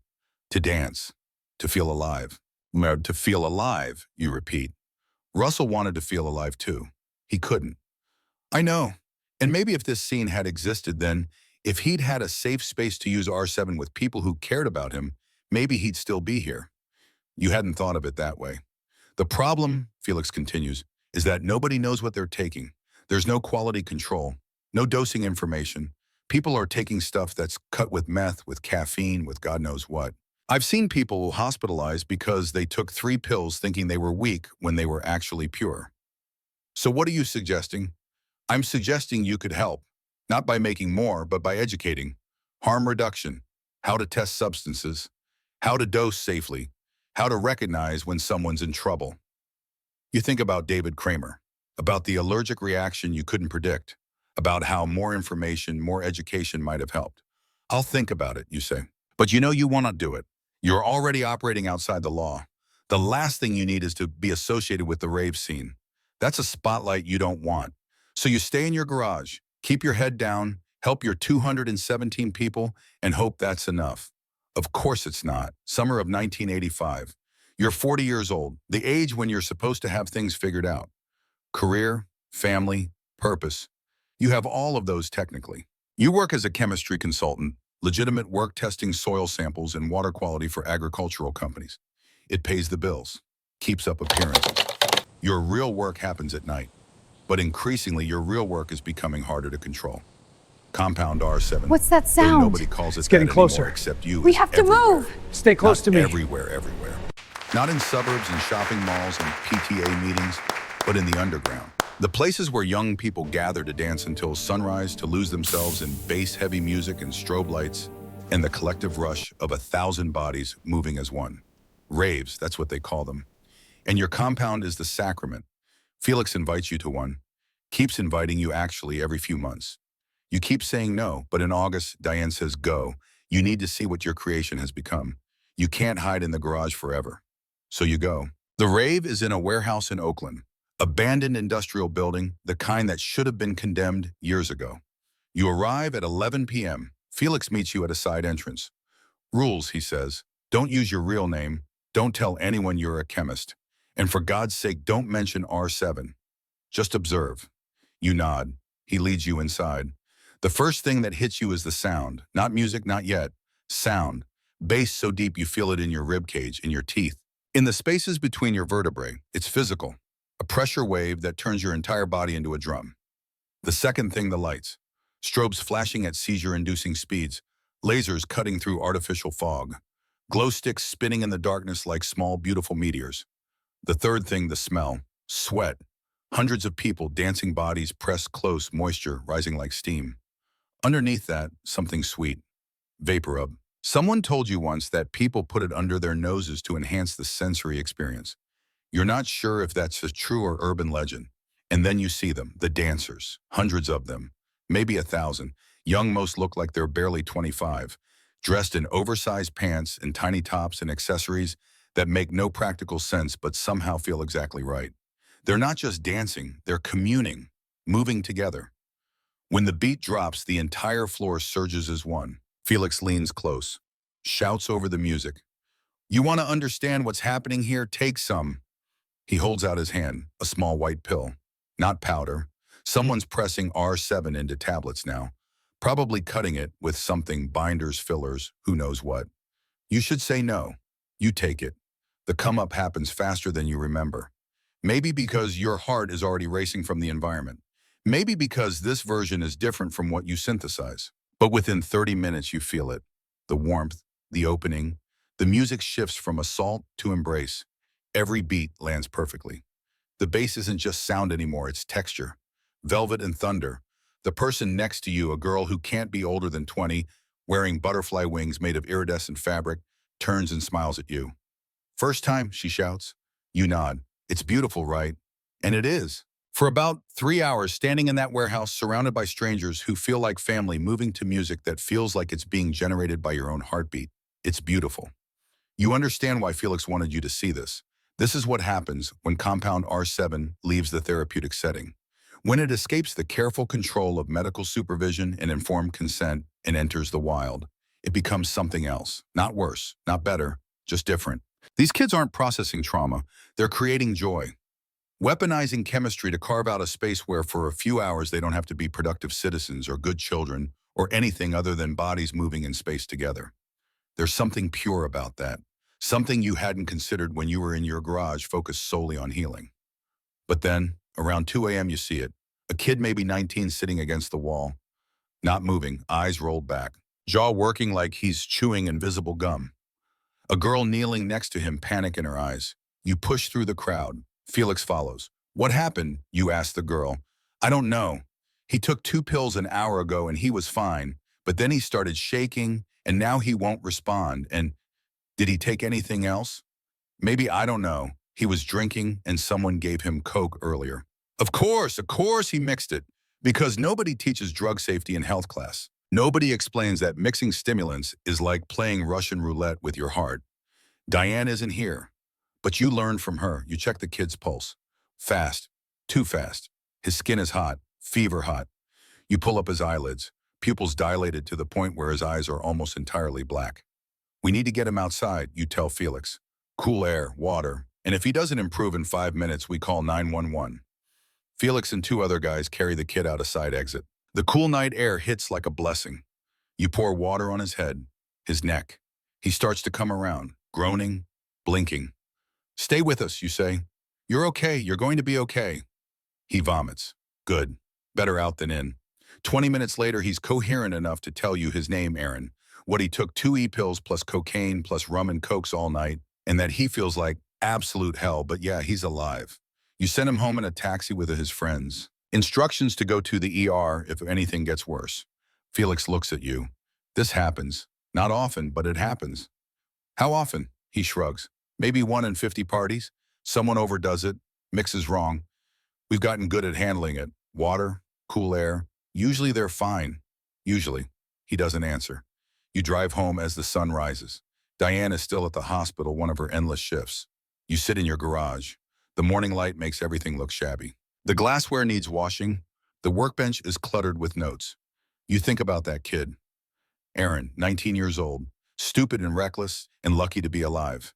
to dance, to feel alive. To feel alive, you repeat. Russell wanted to feel alive too. He couldn't. I know. And maybe if this scene had existed then, if he'd had a safe space to use R7 with people who cared about him, maybe he'd still be here. You hadn't thought of it that way. The problem, Felix continues, is that nobody knows what they're taking. There's no quality control, no dosing information, People are taking stuff that's cut with meth, with caffeine, with God knows what. I've seen people hospitalized because they took 3 pills thinking they were weak when they were actually pure. So what are you suggesting? I'm suggesting you could help, not by making more, but by educating. Harm reduction, how to test substances, how to dose safely, how to recognize when someone's in trouble. You think about David Kramer, about the allergic reaction you couldn't predict, about how more information, more education might have helped. I'll think about it, you say. But you know you want to do it. You're already operating outside the law. The last thing you need is to be associated with the rave scene. That's a spotlight you don't want. So you stay in your garage, keep your head down, help your 217 people, and hope that's enough. Of course it's not. Summer of 1985. You're 40 years old, the age when you're supposed to have things figured out. Career, family, purpose. You have all of those technically. You work as a chemistry consultant, legitimate work testing soil samples and water quality for agricultural companies. It pays the bills, keeps up appearances. Your real work happens at night, but increasingly your real work is becoming harder to control. Compound R7. What's that Though sound? nobody calls it It's getting that closer. anymore except you. We It's have to everywhere. move. Stay close Not to me. everywhere. Not in suburbs and shopping malls and PTA meetings, but in the underground. The places where young people gather to dance until sunrise, to lose themselves in bass-heavy music and strobe lights, and the collective rush of 1,000 bodies moving as one. Raves, that's what they call them. And your compound is the sacrament. Felix invites you to one, keeps inviting you actually every few months. You keep saying no, but in August, Diane says go. You need to see what your creation has become. You can't hide in the garage forever. So you go. The rave is in a warehouse in Oakland, abandoned industrial building, the kind that should have been condemned years ago. You arrive at 11 p.m. Felix meets you at a side entrance. Rules, he says. Don't use your real name. Don't tell anyone you're a chemist. And for God's sake, don't mention R7. Just observe. You nod. He leads you inside. The first thing that hits you is the sound. Not music, not yet. Sound. Bass so deep you feel it in your rib cage, in your teeth. In the spaces between your vertebrae, it's physical. A pressure wave that turns your entire body into a drum. The second thing, the lights. Strobes flashing at seizure-inducing speeds. Lasers cutting through artificial fog. Glow sticks spinning in the darkness like small, beautiful meteors. The third thing, the smell. Sweat. Hundreds of people, dancing bodies pressed close, moisture rising like steam. Underneath that, something sweet. Vapor rub. Someone told you once that people put it under their noses to enhance the sensory experience. You're not sure if that's a true or urban legend. And then you see them, the dancers, hundreds of them, maybe 1,000. Young, most look like they're barely 25, dressed in oversized pants and tiny tops and accessories that make no practical sense but somehow feel exactly right. They're not just dancing, they're communing, moving together. When the beat drops, the entire floor surges as one. Felix leans close, shouts over the music. You want to understand what's happening here? Take some. He holds out his hand, a small white pill. Not powder. Someone's pressing R7 into tablets now, probably cutting it with something, binders, fillers, who knows what. You should say no. You take it. The come-up happens faster than you remember. Maybe because your heart is already racing from the environment. Maybe because this version is different from what you synthesize. But within 30 minutes, you feel it. The warmth, the opening. The music shifts from assault to embrace. Every beat lands perfectly. The bass isn't just sound anymore, it's texture. Velvet and thunder. The person next to you, a girl who can't be older than 20, wearing butterfly wings made of iridescent fabric, turns and smiles at you. First time, she shouts. You nod. It's beautiful, right? And it is. For about 3 hours, standing in that warehouse, surrounded by strangers who feel like family, moving to music that feels like it's being generated by your own heartbeat. It's beautiful. You understand why Felix wanted you to see this. This is what happens when compound R7 leaves the therapeutic setting. When it escapes the careful control of medical supervision and informed consent and enters the wild, it becomes something else. Not worse, not better, just different. These kids aren't processing trauma, they're creating joy. Weaponizing chemistry to carve out a space where for a few hours they don't have to be productive citizens or good children or anything other than bodies moving in space together. There's something pure about that, something you hadn't considered when you were in your garage focused solely on healing. But then, around 2 a.m. you see it, a kid maybe 19 sitting against the wall. Not moving, eyes rolled back, jaw working like he's chewing invisible gum. A girl kneeling next to him, panic in her eyes. You push through the crowd. Felix follows. What happened? You ask the girl. I don't know. He took 2 pills an hour ago and he was fine, but then he started shaking and now he won't respond. And did he take anything else? Maybe, I don't know. He was drinking and someone gave him Coke earlier. Of course he mixed it. Because nobody teaches drug safety in health class. Nobody explains that mixing stimulants is like playing Russian roulette with your heart. Diane isn't here. But you learn from her. You check the kid's pulse. Fast. Too fast. His skin is hot. Fever hot. You pull up his eyelids. Pupils dilated to the point where his eyes are almost entirely black. We need to get him outside, you tell Felix. Cool air, water. And if he doesn't improve in 5 minutes, we call 911. Felix and 2 other guys carry the kid out a side exit. The cool night air hits like a blessing. You pour water on his head, his neck. He starts to come around, groaning, blinking. Stay with us, you say. You're okay, you're going to be okay. He vomits. Good. Better out than in. 20 minutes later, he's coherent enough to tell you his name, Aaron, what he took 2 pills plus cocaine plus rum and cokes all night, and that he feels like absolute hell, but yeah, he's alive. You send him home in a taxi with his friends. Instructions to go to the ER if anything gets worse. Felix looks at you. This happens. Not often, but it happens. How often? He shrugs. Maybe 1 in 50 parties. Someone overdoes it, mixes wrong. We've gotten good at handling it. Water, cool air. Usually they're fine. Usually. He doesn't answer. You drive home as the sun rises. Diane is still at the hospital, one of her endless shifts. You sit in your garage. The morning light makes everything look shabby. The glassware needs washing. The workbench is cluttered with notes. You think about that kid. Aaron, 19 years old, stupid and reckless and lucky to be alive.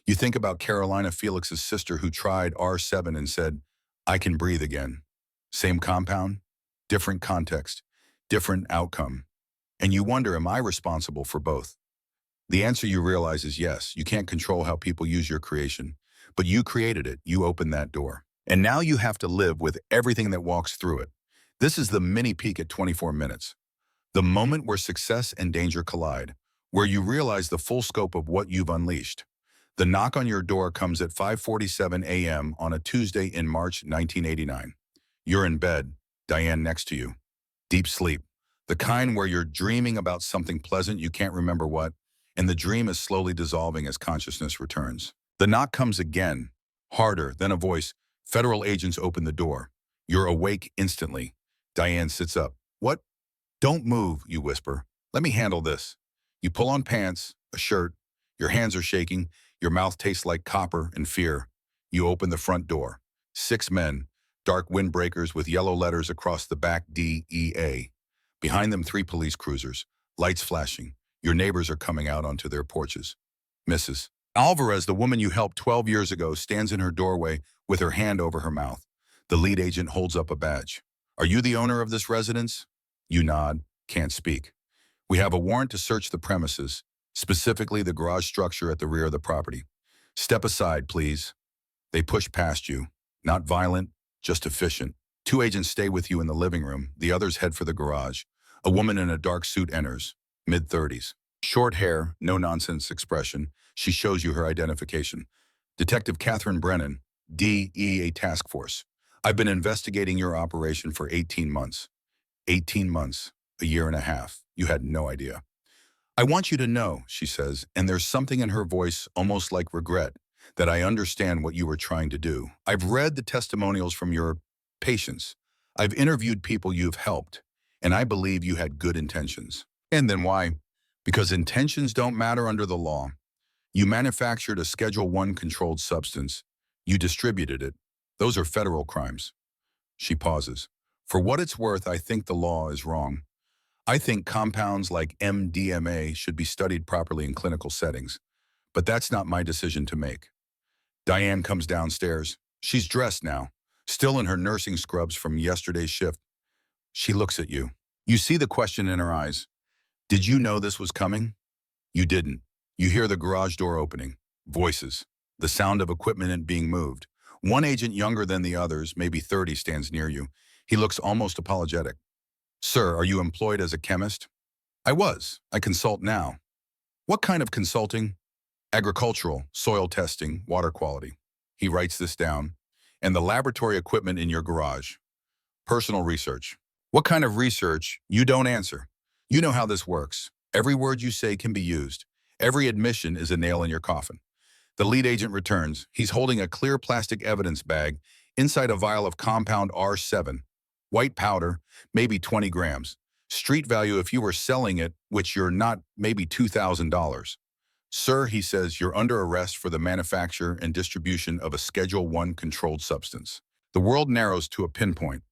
You think about Carolina, Felix's sister, who tried R7 and said, I can breathe again. Same compound, different context, different outcome. And you wonder, am I responsible for both? The answer you realize is yes. You can't control how people use your creation, but you created it. You opened that door. And now you have to live with everything that walks through it. This is the mini peek at 24 minutes. The moment where success and danger collide, where you realize the full scope of what you've unleashed. The knock on your door comes at 5:47 a.m. on a Tuesday in March 1989. You're in bed, Diane next to you. Deep sleep, the kind where you're dreaming about something pleasant, you can't remember what, and the dream is slowly dissolving as consciousness returns. The knock comes again, harder, then a voice. Federal agents open the door. You're awake instantly. Diane sits up. What? Don't move, you whisper. Let me handle this. You pull on pants, a shirt. Your hands are shaking. Your mouth tastes like copper and fear. You open the front door. 6 men, dark windbreakers with yellow letters across the back, DEA. Behind them, 3 police cruisers, lights flashing. Your neighbors are coming out onto their porches. Mrs. Alvarez, the woman you helped 12 years ago, stands in her doorway with her hand over her mouth. The lead agent holds up a badge. Are you the owner of this residence? You nod, can't speak. We have a warrant to search the premises, specifically the garage structure at the rear of the property. Step aside, please. They push past you. Not violent, just efficient. 2 agents stay with you in the living room. The others head for the garage. A woman in a dark suit enters, mid-30s. Short hair, no-nonsense expression. She shows you her identification. Detective Catherine Brennan, DEA Task Force. I've been investigating your operation for 18 months. 18 months, a year and a half. You had no idea. I want you to know, she says, and there's something in her voice, almost like regret, that I understand what you were trying to do. I've read the testimonials from your patients. I've interviewed people you've helped, and I believe you had good intentions. And then why? Because intentions don't matter under the law. You manufactured a Schedule I controlled substance. You distributed it. Those are federal crimes. She pauses. For what it's worth, I think the law is wrong. I think compounds like MDMA should be studied properly in clinical settings. But that's not my decision to make. Diane comes downstairs. She's dressed now, still in her nursing scrubs from yesterday's shift. She looks at you. You see the question in her eyes. Did you know this was coming? You didn't. You hear the garage door opening. Voices. The sound of equipment being moved. One agent younger than the others, maybe 30, stands near you. He looks almost apologetic. Sir, are you employed as a chemist? I was. I consult now. What kind of consulting? Agricultural, soil testing, water quality. He writes this down. And the laboratory equipment in your garage. Personal research. What kind of research? You don't answer. You know how this works. Every word you say can be used. Every admission is a nail in your coffin. The lead agent returns. He's holding a clear plastic evidence bag inside a vial of compound R7. White powder, maybe 20 grams. Street value if you were selling it, which you're not, maybe $2,000. Sir, he says, you're under arrest for the manufacture and distribution of a Schedule 1 controlled substance. The world narrows to a pinpoint.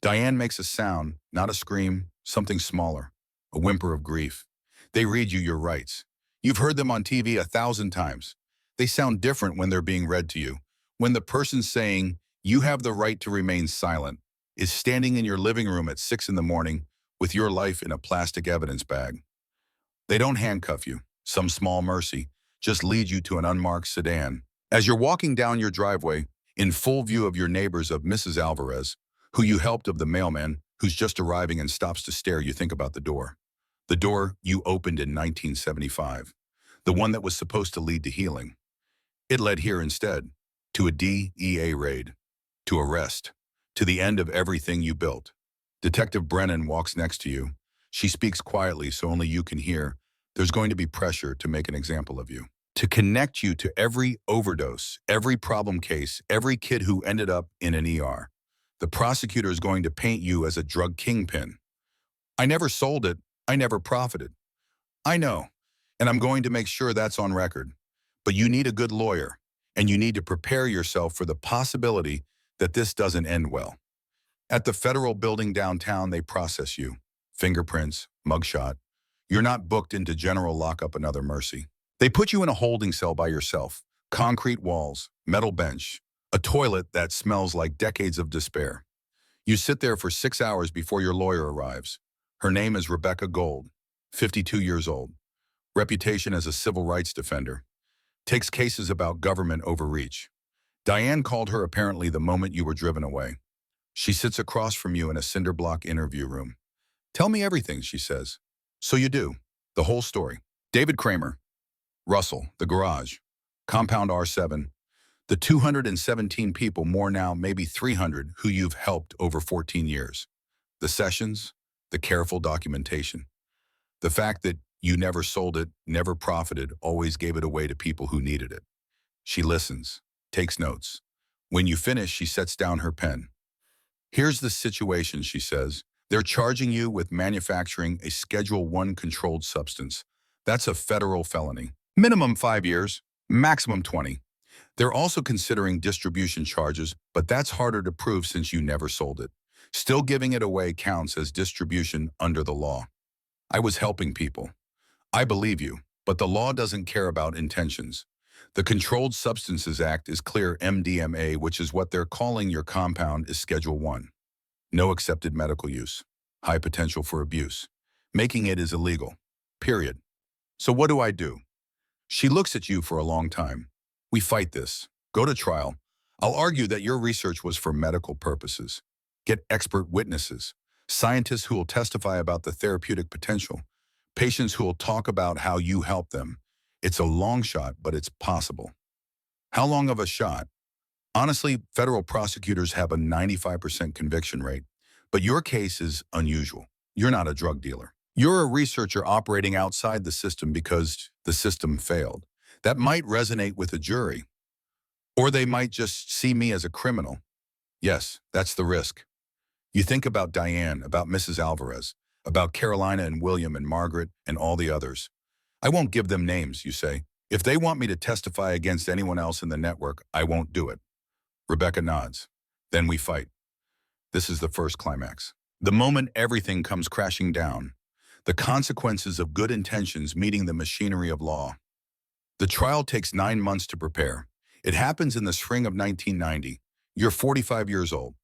Diane makes a sound, not a scream, something smaller, a whimper of grief. They read you your rights. You've heard them on TV 1,000 times. They sound different when they're being read to you. When the person saying, you have the right to remain silent, is standing in your living room at 6 in the morning with your life in a plastic evidence bag. They don't handcuff you, some small mercy, just lead you to an unmarked sedan. As you're walking down your driveway, in full view of your neighbors of Mrs. Alvarez, who you helped of the mailman who's just arriving and stops to stare, you think about the door. The door you opened in 1975. The one that was supposed to lead to healing. It led here instead, to a DEA raid, to arrest, to the end of everything you built. Detective Brennan walks next to you. She speaks quietly so only you can hear. There's going to be pressure to make an example of you. To connect you to every overdose, every problem case, every kid who ended up in an ER. The prosecutor is going to paint you as a drug kingpin. I never sold it. I never profited. I know, and I'm going to make sure that's on record. But you need a good lawyer, and you need to prepare yourself for the possibility that this doesn't end well. At the federal building downtown, they process you. Fingerprints, mugshot. You're not booked into general lockup, another mercy. They put you in a holding cell by yourself. Concrete walls, metal bench, a toilet that smells like decades of despair. You sit there for 6 hours before your lawyer arrives. Her name is Rebecca Gold, 52 years old. Reputation as a civil rights defender. Takes cases about government overreach. Diane called her apparently the moment you were driven away. She sits across from you in a cinder block interview room. Tell me everything, she says. So you do. The whole story. David Kramer. Russell, the garage. Compound R7. The 217 people, more now, maybe 300, who you've helped over 14 years. The sessions, the careful documentation. The fact that you never sold it, never profited, always gave it away to people who needed it. She listens, takes notes. When you finish, she sets down her pen. Here's the situation, she says. They're charging you with manufacturing a Schedule 1 controlled substance. That's a federal felony. Minimum 5 years, maximum 20. They're also considering distribution charges, but that's harder to prove since you never sold it. Still giving it away counts as distribution under the law. I was helping people. I believe you, but the law doesn't care about intentions. The Controlled Substances Act is clear. MDMA, which is what they're calling your compound, is Schedule 1. No accepted medical use. High potential for abuse. Making it is illegal. Period. So what do I do? She looks at you for a long time. We fight this. Go to trial. I'll argue that your research was for medical purposes. Get expert witnesses. Scientists who will testify about the therapeutic potential. Patients who will talk about how you help them. It's a long shot, but it's possible. How long of a shot? Honestly, federal prosecutors have a 95% conviction rate, but your case is unusual. You're not a drug dealer. You're a researcher operating outside the system because the system failed. That might resonate with a jury. Or they might just see me as a criminal. Yes, that's the risk. You think about Diane, about Mrs. Alvarez, about Carolina and William and Margaret and all the others. I won't give them names, you say. If they want me to testify against anyone else in the network, I won't do it. Rebecca nods. Then we fight. This is the first climax. The moment everything comes crashing down. The consequences of good intentions meeting the machinery of law. The trial takes 9 months to prepare. It happens in the spring of 1990. You're 45 years old.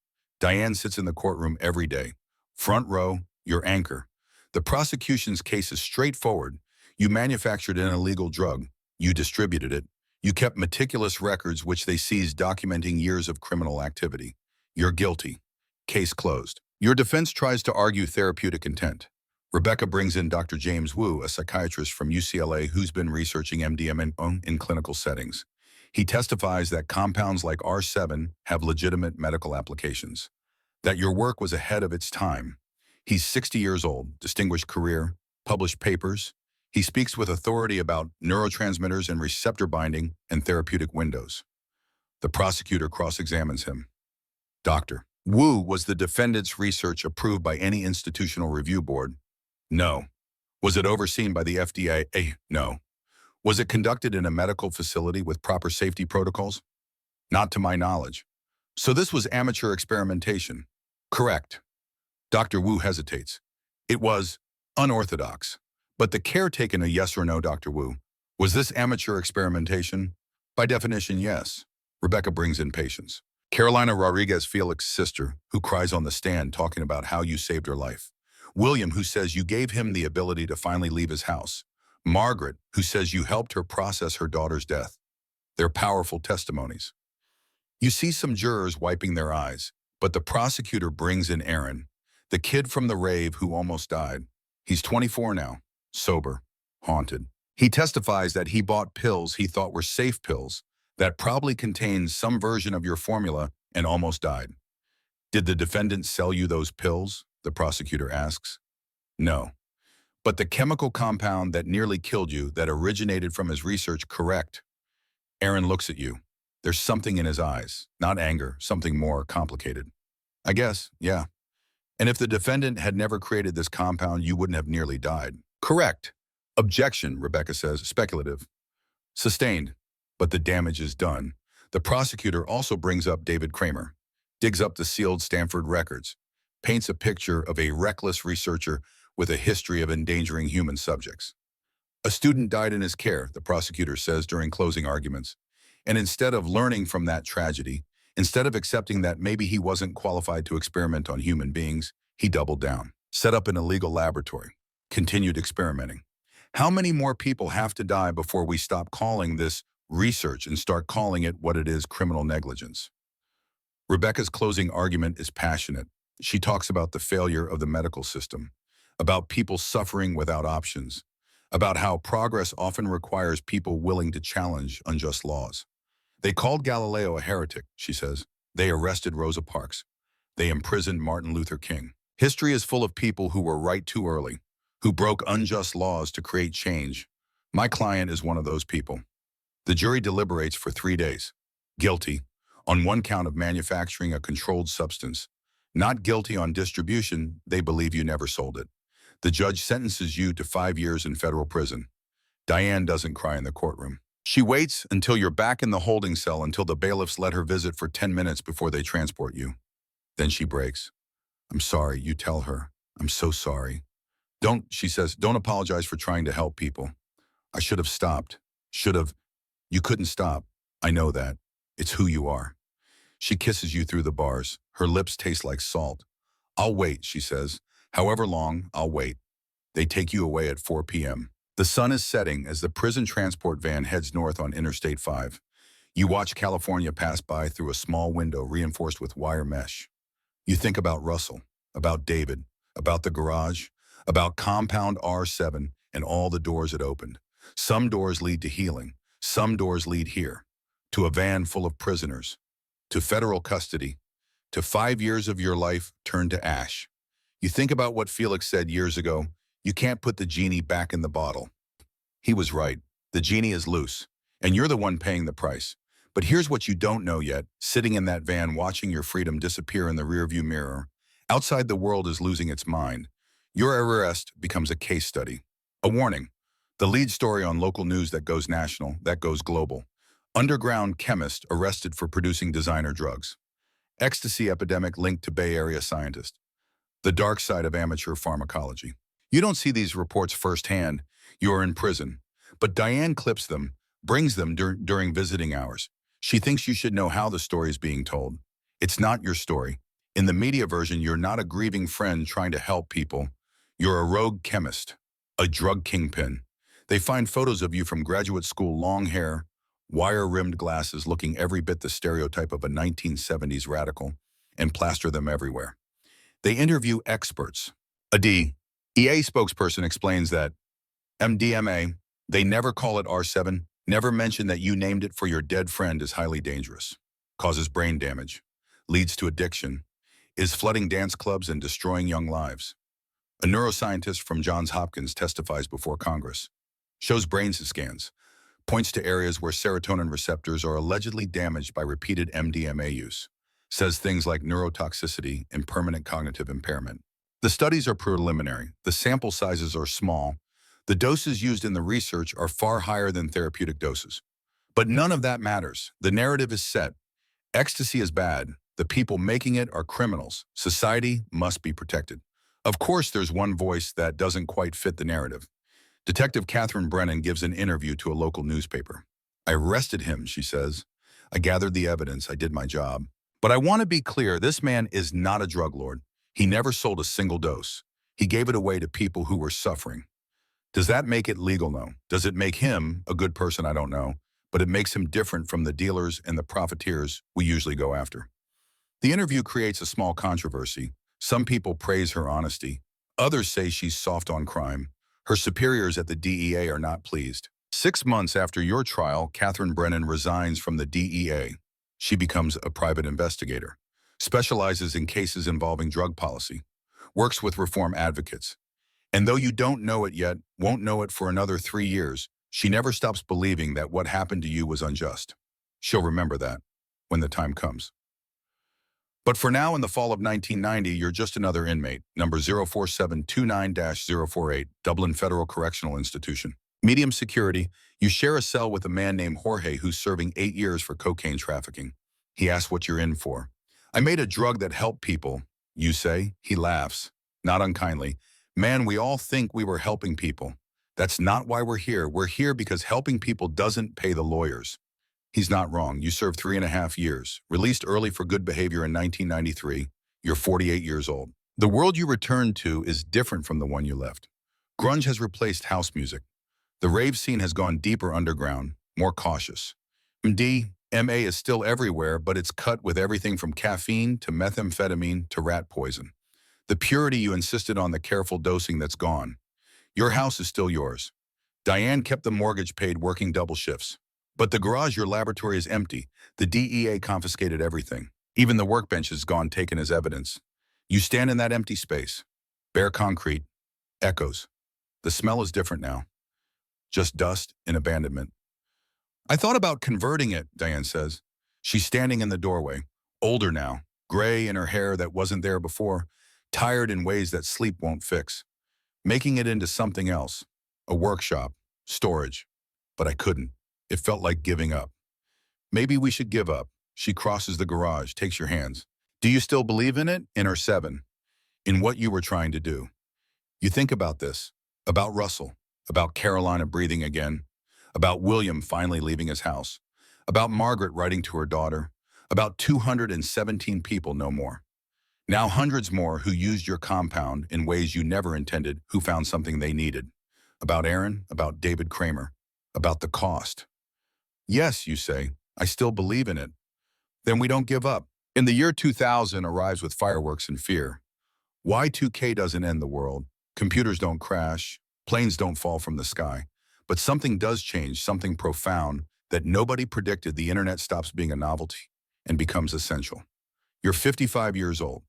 Diane sits in the courtroom every day. Front row, your anchor. The prosecution's case is straightforward. You manufactured an illegal drug. You distributed it. You kept meticulous records which they seized documenting years of criminal activity. You're guilty. Case closed. Your defense tries to argue therapeutic intent. Rebecca brings in Dr. James Wu, a psychiatrist from UCLA who's been researching MDMA in clinical settings. He testifies that compounds like R7 have legitimate medical applications, that your work was ahead of its time. He's 60 years old, distinguished career, published papers. He speaks with authority about neurotransmitters and receptor binding and therapeutic windows. The prosecutor cross-examines him. Doctor, Wu, was the defendant's research approved by any institutional review board? No. Was it overseen by the FDA? No. Was it conducted in a medical facility with proper safety protocols? Not to my knowledge. So this was amateur experimentation? Correct. Dr. Wu hesitates. It was unorthodox. But the care taken, a yes or no, Dr. Wu? Was this amateur experimentation? By definition, yes. Rebecca brings in patience. Carolina Rodriguez, Felix's sister, who cries on the stand talking about how you saved her life. William, who says you gave him the ability to finally leave his house. Margaret, who says you helped her process her daughter's death. They're powerful testimonies. You see some jurors wiping their eyes, but the prosecutor brings in Aaron, the kid from the rave who almost died. He's 24 now, sober, haunted. He testifies that he bought pills he thought were safe pills that probably contained some version of your formula and almost died. Did the defendant sell you those pills? The prosecutor asks. No. But the chemical compound that nearly killed you, that originated from his research, correct. Aaron looks at you. There's something in his eyes, not anger, something more complicated. I guess, yeah. And if the defendant had never created this compound, you wouldn't have nearly died. Correct. Objection, Rebecca says, speculative. Sustained, but the damage is done. The prosecutor also brings up David Kramer, digs up the sealed Stanford records, paints a picture of a reckless researcher with a history of endangering human subjects. A student died in his care, the prosecutor says during closing arguments. And instead of learning from that tragedy, instead of accepting that maybe he wasn't qualified to experiment on human beings, he doubled down, set up an illegal laboratory, continued experimenting. How many more people have to die before we stop calling this research and start calling it what it is, criminal negligence? Rebecca's closing argument is passionate. She talks about the failure of the medical system, about people suffering without options, about how progress often requires people willing to challenge unjust laws. They called Galileo a heretic, she says. They arrested Rosa Parks. They imprisoned Martin Luther King. History is full of people who were right too early, who broke unjust laws to create change. My client is one of those people. The jury deliberates for 3 days. Guilty on one count of manufacturing a controlled substance. Not guilty on distribution, they believe you never sold it. The judge sentences you to 5 years in federal prison. Diane doesn't cry in the courtroom. She waits until you're back in the holding cell, until the bailiffs let her visit for 10 minutes before they transport you. Then she breaks. I'm sorry, you tell her. I'm so sorry. Don't, she says, don't apologize for trying to help people. I should have stopped. Should have. You couldn't stop. I know that. It's who you are. She kisses you through the bars. Her lips taste like salt. I'll wait, she says. However long, I'll wait. They take you away at 4 p.m. The sun is setting as the prison transport van heads north on Interstate 5. You watch California pass by through a small window reinforced with wire mesh. You think about Russell, about David, about the garage, about compound R7 and all the doors it opened. Some doors lead to healing. Some doors lead here, to a van full of prisoners, to federal custody, to 5 years of your life turned to ash. You think about what Felix said years ago. You can't put the genie back in the bottle. He was right. The genie is loose, and you're the one paying the price. But here's what you don't know yet. Sitting in that van watching your freedom disappear in the rearview mirror, outside the world is losing its mind. Your arrest becomes a case study. A warning. The lead story on local news that goes national, that goes global. Underground chemist arrested for producing designer drugs. Ecstasy epidemic linked to Bay Area scientist. The dark side of amateur pharmacology. You don't see these reports firsthand. You're in prison. But Diane clips them, brings them during visiting hours. She thinks you should know how the story is being told. It's not your story. In the media version, you're not a grieving friend trying to help people. You're a rogue chemist, a drug kingpin. They find photos of you from graduate school, long hair, wire-rimmed glasses, looking every bit the stereotype of a 1970s radical, and plaster them everywhere. They interview experts. A DEA spokesperson explains that MDMA, they never call it R7, never mention that you named it for your dead friend, is highly dangerous, causes brain damage, leads to addiction, is flooding dance clubs and destroying young lives. A neuroscientist from Johns Hopkins testifies before Congress, shows brain scans, points to areas where serotonin receptors are allegedly damaged by repeated MDMA use, says things like neurotoxicity and permanent cognitive impairment. The studies are preliminary, the sample sizes are small, the doses used in the research are far higher than therapeutic doses. But none of that matters. The narrative is set. Ecstasy is bad. The people making it are criminals. Society must be protected. Of course, there's one voice that doesn't quite fit the narrative. Detective Catherine Brennan gives an interview to a local newspaper. I arrested him, she says. I gathered the evidence. I did my job. But I want to be clear, this man is not a drug lord. He never sold a single dose. He gave it away to people who were suffering. Does that make it legal? No. Does it make him a good person? I don't know. But it makes him different from the dealers and the profiteers we usually go after. The interview creates a small controversy. Some people praise her honesty. Others say she's soft on crime. Her superiors at the DEA are not pleased. 6 months after your trial, Catherine Brennan resigns from the DEA. She becomes a private investigator, specializes in cases involving drug policy, works with reform advocates. And though you don't know it yet, won't know it for another 3 years, she never stops believing that what happened to you was unjust. She'll remember that when the time comes. But for now, in the fall of 1990, you're just another inmate, number 04729-048, Dublin Federal Correctional Institution. Medium security, you share a cell with a man named Jorge who's serving 8 years for cocaine trafficking. He asks what you're in for. I made a drug that helped people, you say. He laughs, not unkindly. Man, we all think we were helping people. That's not why we're here. We're here because helping people doesn't pay the lawyers. He's not wrong. You served 3.5 years. Released early for good behavior in 1993. You're 48 years old. The world you returned to is different from the one you left. Grunge has replaced house music. The rave scene has gone deeper underground, more cautious. MDMA is still everywhere, but it's cut with everything from caffeine to methamphetamine to rat poison. The purity you insisted on, the careful dosing, that's gone. Your house is still yours. Diane kept the mortgage paid working double shifts. But the garage, your laboratory, is empty. The DEA confiscated everything. Even the workbench is gone, taken as evidence. You stand in that empty space. Bare concrete. Echoes. The smell is different now. Just dust and abandonment. I thought about converting it, Diane says. She's standing in the doorway. Older now. Gray in her hair that wasn't there before. Tired in ways that sleep won't fix. Making it into something else. A workshop. Storage. But I couldn't. It felt like giving up. Maybe we should give up. She crosses the garage, takes your hands. Do you still believe in it? In her 7. In what you were trying to do. You think about this. About Russell. About Carolina breathing again. About William finally leaving his house. About Margaret writing to her daughter. About 217 people, no more. Now hundreds more who used your compound in ways you never intended, who found something they needed. About Aaron. About David Kramer. About the cost. Yes, you say, I still believe in it. Then we don't give up. In the year 2000 arrives with fireworks and fear. Y2K doesn't end the world. Computers don't crash. Planes don't fall from the sky. But something does change, something profound that nobody predicted. The internet stops being a novelty and becomes essential. You're 55 years old.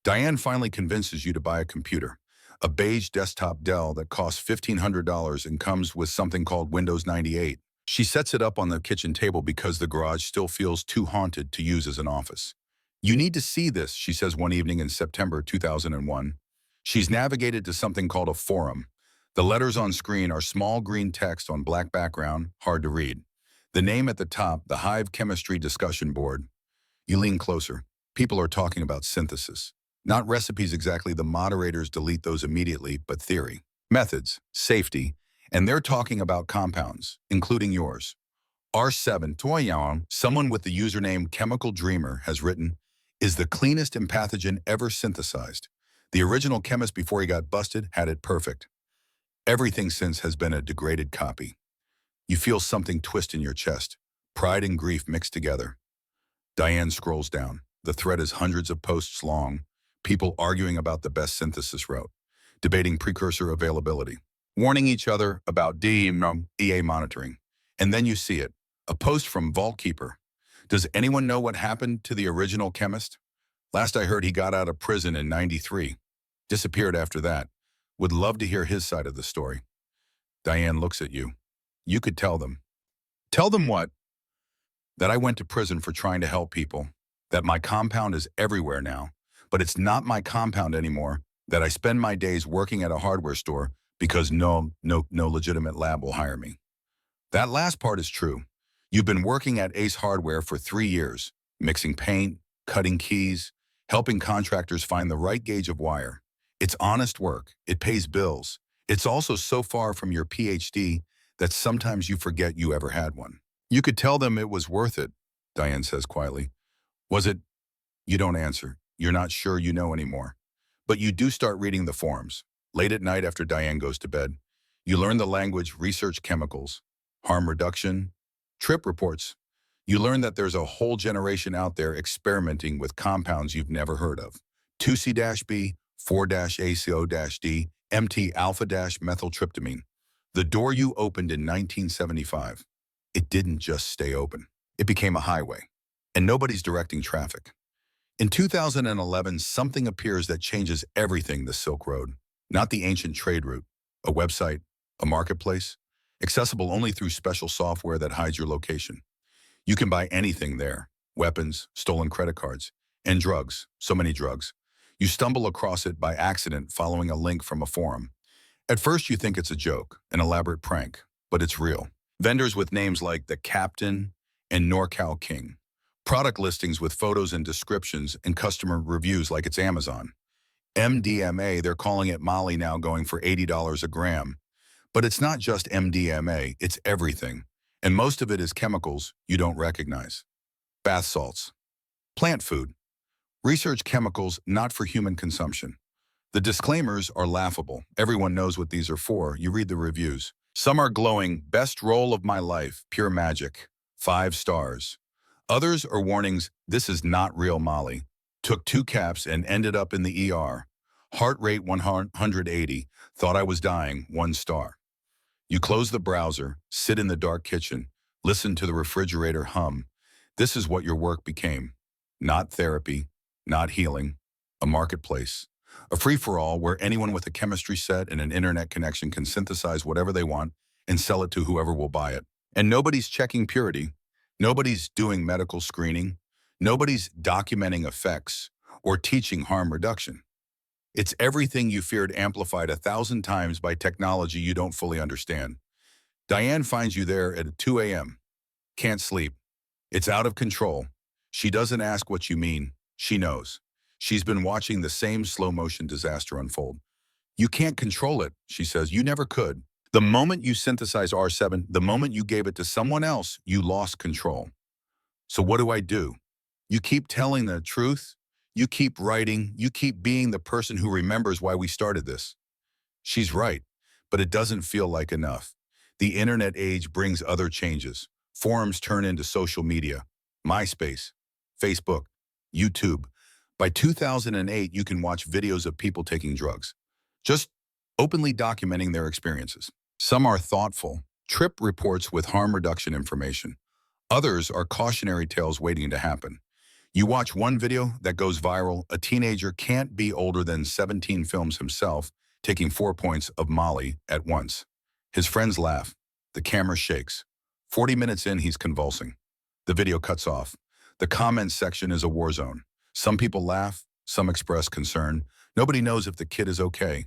Diane finally convinces you to buy a computer. A beige desktop Dell that costs $1,500 and comes with something called Windows 98. She sets it up on the kitchen table because the garage still feels too haunted to use as an office. You need to see this, she says one evening in September 2001. She's navigated to something called a forum. The letters on screen are small green text on black background, hard to read. The name at the top, the Hive Chemistry Discussion Board. You lean closer. People are talking about synthesis. Not recipes exactly, the moderators delete those immediately, but theory, methods, safety, and they're talking about compounds, including yours. R7 Toyang, someone with the username Chemical Dreamer, has written, is the cleanest empathogen ever synthesized. The original chemist before he got busted had it perfect. Everything since has been a degraded copy. You feel something twist in your chest, pride and grief mixed together. Diane scrolls down. The thread is hundreds of posts long. People arguing about the best synthesis route, debating precursor availability, warning each other about DEA monitoring. And then you see it, a post from Vault Keeper. Does anyone know what happened to the original chemist? Last I heard, he got out of prison in '93. Disappeared after that. Would love to hear his side of the story. Diane looks at you. You could tell them. Tell them what? That I went to prison for trying to help people. That my compound is everywhere now. But it's not my compound anymore. That I spend my days working at a hardware store because no legitimate lab will hire me. That last part is true. You've been working at Ace Hardware for 3 years, mixing paint, cutting keys, helping contractors find the right gauge of wire. It's honest work. It pays bills. It's also so far from your PhD that sometimes you forget you ever had one. You could tell them it was worth it, Diane says quietly. Was it? You don't answer. You're not sure you know anymore. But you do start reading the forums. Late at night after Diane goes to bed, you learn the language, research chemicals, harm reduction, trip reports. You learn that there's a whole generation out there experimenting with compounds you've never heard of. 2C-B, 4-ACO-D, MT-alpha-methyltryptamine. The door you opened in 1975. It didn't just stay open. It became a highway. And nobody's directing traffic. In 2011, something appears that changes everything: the Silk Road. Not the ancient trade route. A website, a marketplace, accessible only through special software that hides your location. You can buy anything there: weapons, stolen credit cards, and drugs, so many drugs. You stumble across it by accident following a link from a forum. At first you think it's a joke, an elaborate prank, but it's real. Vendors with names like The Captain and NorCal King. Product listings with photos and descriptions and customer reviews like it's Amazon. MDMA, they're calling it Molly now, going for $80 a gram. But it's not just MDMA, it's everything. And most of it is chemicals you don't recognize. Bath salts. Plant food. Research chemicals not for human consumption. The disclaimers are laughable. Everyone knows what these are for. You read the reviews. Some are glowing, best roll of my life, pure magic, 5 stars. Others are warnings, this is not real Molly. Took 2 caps and ended up in the ER. Heart rate 180, thought I was dying, 1 star. You close the browser, sit in the dark kitchen, listen to the refrigerator hum. This is what your work became. Not therapy, not healing, a marketplace. A free-for-all where anyone with a chemistry set and an internet connection can synthesize whatever they want and sell it to whoever will buy it. And nobody's checking purity. Nobody's doing medical screening. Nobody's documenting effects or teaching harm reduction. It's everything you feared amplified 1,000 times by technology you don't fully understand. Diane finds you there at 2 a.m. Can't sleep. It's out of control. She doesn't ask what you mean. She knows. She's been watching the same slow-motion disaster unfold. You can't control it, she says. You never could. The moment you synthesize R7, the moment you gave it to someone else, you lost control. So what do? You keep telling the truth. You keep writing. You keep being the person who remembers why we started this. She's right, but it doesn't feel like enough. The internet age brings other changes. Forums turn into social media. MySpace, Facebook, YouTube. By 2008, you can watch videos of people taking drugs, just openly documenting their experiences. Some are thoughtful, trip reports with harm reduction information. Others are cautionary tales waiting to happen. You watch one video that goes viral. A teenager can't be older than 17 films himself, taking 4 points of Molly at once. His friends laugh. The camera shakes. 40 minutes in, he's convulsing. The video cuts off. The comments section is a war zone. Some people laugh, some express concern. Nobody knows if the kid is okay.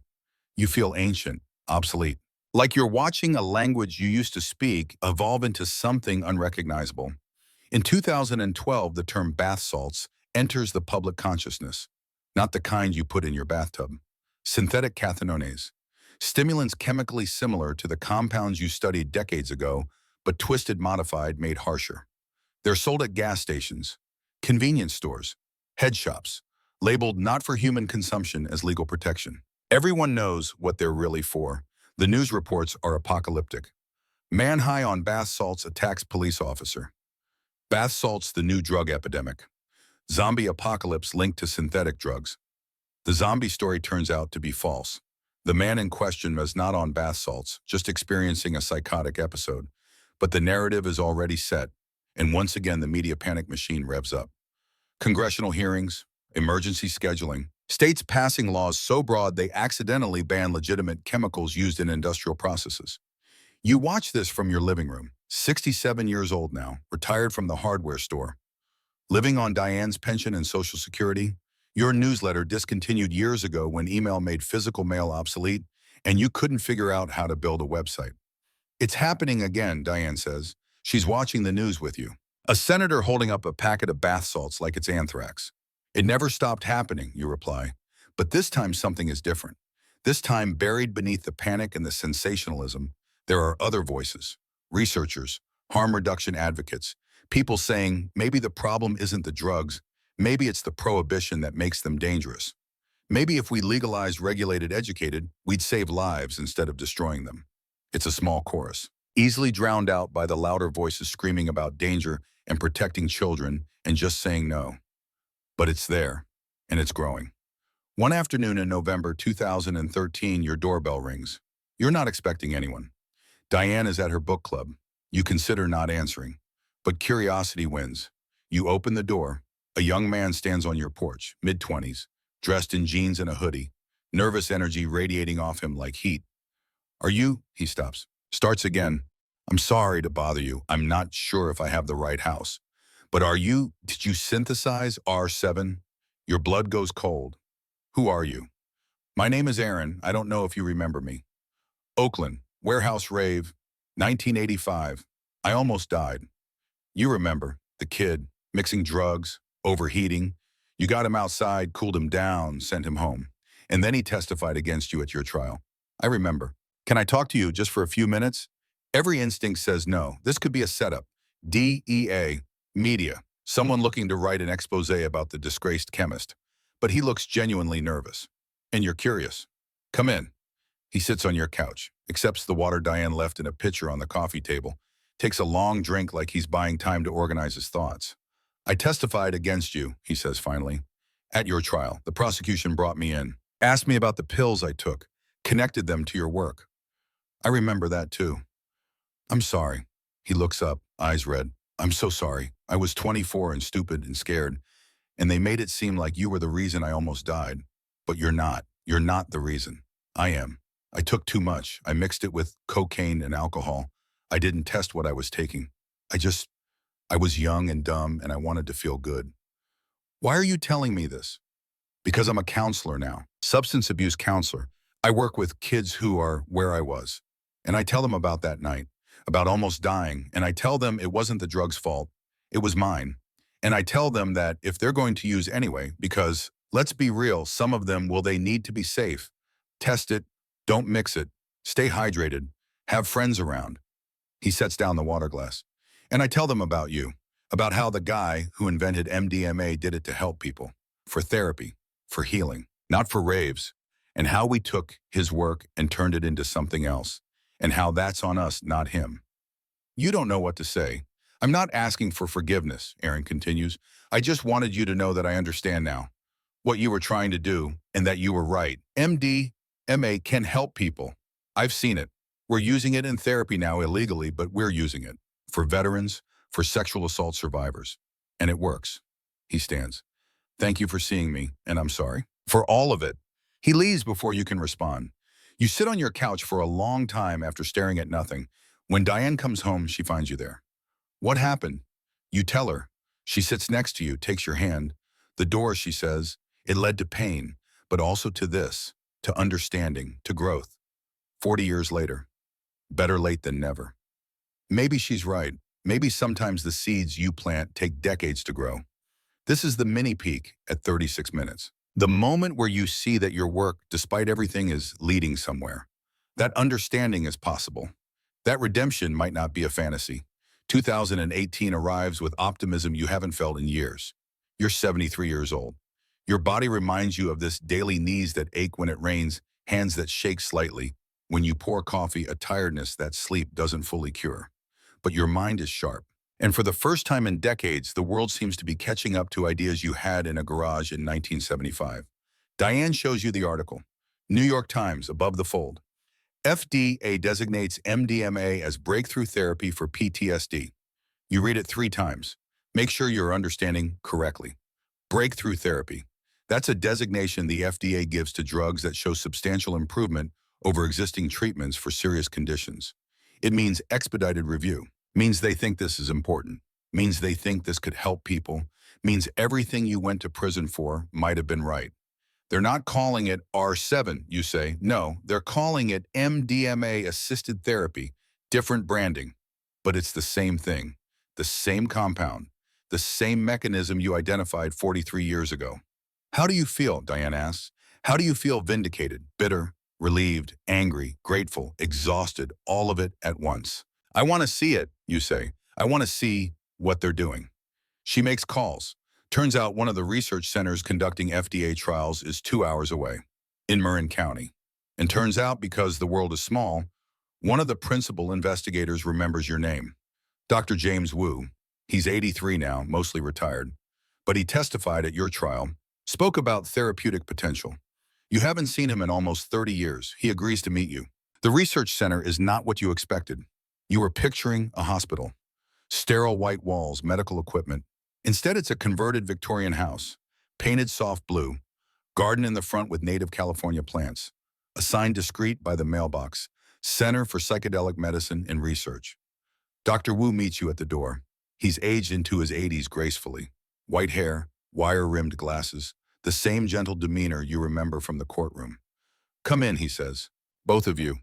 You feel ancient, obsolete. Like you're watching a language you used to speak evolve into something unrecognizable. In 2012, the term bath salts enters the public consciousness. Not the kind you put in your bathtub. Synthetic cathinones. Stimulants chemically similar to the compounds you studied decades ago, but twisted, modified, made harsher. They're sold at gas stations, convenience stores, head shops, labeled not for human consumption as legal protection. Everyone knows what they're really for. The news reports are apocalyptic. Man high on bath salts attacks police officer. Bath salts, the new drug epidemic. Zombie apocalypse linked to synthetic drugs. The zombie story turns out to be false. The man in question was not on bath salts, just experiencing a psychotic episode. But the narrative is already set, and once again the media panic machine revs up. Congressional hearings, emergency scheduling, states passing laws so broad they accidentally ban legitimate chemicals used in industrial processes. You watch this from your living room, 67 years old now, retired from the hardware store, living on Diane's pension and Social Security. Your newsletter discontinued years ago when email made physical mail obsolete, and you couldn't figure out how to build a website. It's happening again, Diane says. She's watching the news with you. A senator holding up a packet of bath salts like it's anthrax. It never stopped happening, you reply. But this time something is different. This time, buried beneath the panic and the sensationalism, there are other voices, researchers, harm reduction advocates, people saying maybe the problem isn't the drugs, maybe it's the prohibition that makes them dangerous. Maybe if we legalized, regulated, educated, we'd save lives instead of destroying them. It's a small chorus, easily drowned out by the louder voices screaming about danger and protecting children and just saying no. But it's there, and it's growing. One afternoon in November 2013, your doorbell rings. You're not expecting anyone. Diane is at her book club. You consider not answering, but curiosity wins. You open the door. A young man stands on your porch, mid-20s, dressed in jeans and a hoodie, nervous energy radiating off him like heat. Are you? He stops. Starts again. I'm sorry to bother you. I'm not sure if I have the right house. But did you synthesize R7? Your blood goes cold. Who are you? My name is Aaron. I don't know if you remember me. Oakland, warehouse rave, 1985. I almost died. You remember, the kid, mixing drugs, overheating. You got him outside, cooled him down, sent him home. And then he testified against you at your trial. I remember. Can I talk to you just for a few minutes? Every instinct says no. This could be a setup. DEA, media, someone looking to write an expose about the disgraced chemist. But he looks genuinely nervous. And you're curious. Come in. He sits on your couch, accepts the water Diane left in a pitcher on the coffee table, takes a long drink like he's buying time to organize his thoughts. I testified against you, he says finally. At your trial, the prosecution brought me in, asked me about the pills I took, connected them to your work. I remember that too. I'm sorry. He looks up, eyes red. I'm so sorry. I was 24 and stupid and scared, and they made it seem like you were the reason I almost died. But you're not. You're not the reason. I am. I took too much. I mixed it with cocaine and alcohol. I didn't test what I was taking. I was young and dumb, and I wanted to feel good. Why are you telling me this? Because I'm a counselor now, substance abuse counselor. I work with kids who are where I was. And I tell them about that night, about almost dying, and I tell them it wasn't the drug's fault. It was mine. And I tell them that if they're going to use anyway, because, let's be real, some of them they need to be safe. Test it, don't mix it, stay hydrated, have friends around. He sets down the water glass. And I tell them about you, about how the guy who invented MDMA did it to help people, for therapy, for healing, not for raves, and how we took his work and turned it into something else, and how that's on us, not him. You don't know what to say. I'm not asking for forgiveness, Aaron continues. I just wanted you to know that I understand now what you were trying to do and that you were right. MDMA can help people. I've seen it. We're using it in therapy now illegally, but we're using it for veterans, for sexual assault survivors. And it works. He stands. Thank you for seeing me, and I'm sorry. For all of it. He leaves before you can respond. You sit on your couch for a long time after staring at nothing. When Diane comes home, she finds you there. What happened? You tell her. She sits next to you, takes your hand. The door, she says, it led to pain, but also to this, to understanding, to growth. 40 years later. Better late than never. Maybe she's right. Maybe sometimes the seeds you plant take decades to grow. This is the mini peak at 36 minutes. The moment where you see that your work, despite everything, is leading somewhere. That understanding is possible. That redemption might not be a fantasy. 2018 arrives with optimism you haven't felt in years. You're 73 years old. Your body reminds you of this daily knees that ache when it rains, hands that shake slightly. When you pour coffee, a tiredness that sleep doesn't fully cure. But your mind is sharp. And for the first time in decades, the world seems to be catching up to ideas you had in a garage in 1975. Diane shows you the article. New York Times, above the fold. FDA designates MDMA as breakthrough therapy for PTSD. You read it 3 times. Make sure you're understanding correctly. Breakthrough therapy. That's a designation the FDA gives to drugs that show substantial improvement over existing treatments for serious conditions. It means expedited review. Means they think this is important. Means they think this could help people. Means everything you went to prison for might have been right. They're not calling it R7, you say. No, they're calling it MDMA-assisted therapy, different branding. But it's the same thing, the same compound, the same mechanism you identified 43 years ago. How do you feel, Diane asks. How do you feel vindicated, bitter, relieved, angry, grateful, exhausted, all of it at once? I want to see it, you say. I want to see what they're doing. She makes calls. Turns out one of the research centers conducting FDA trials is 2 hours away, in Marin County. And turns out, because the world is small, one of the principal investigators remembers your name. Dr. James Wu. He's 83 now, mostly retired. But he testified at your trial, spoke about therapeutic potential. You haven't seen him in almost 30 years. He agrees to meet you. The research center is not what you expected. You were picturing a hospital. Sterile white walls, medical equipment. Instead, it's a converted Victorian house, painted soft blue, garden in the front with native California plants, a sign discreet by the mailbox, Center for Psychedelic Medicine and Research. Dr. Wu meets you at the door. He's aged into his 80s gracefully. White hair, wire-rimmed glasses, the same gentle demeanor you remember from the courtroom. Come in, he says. Both of you.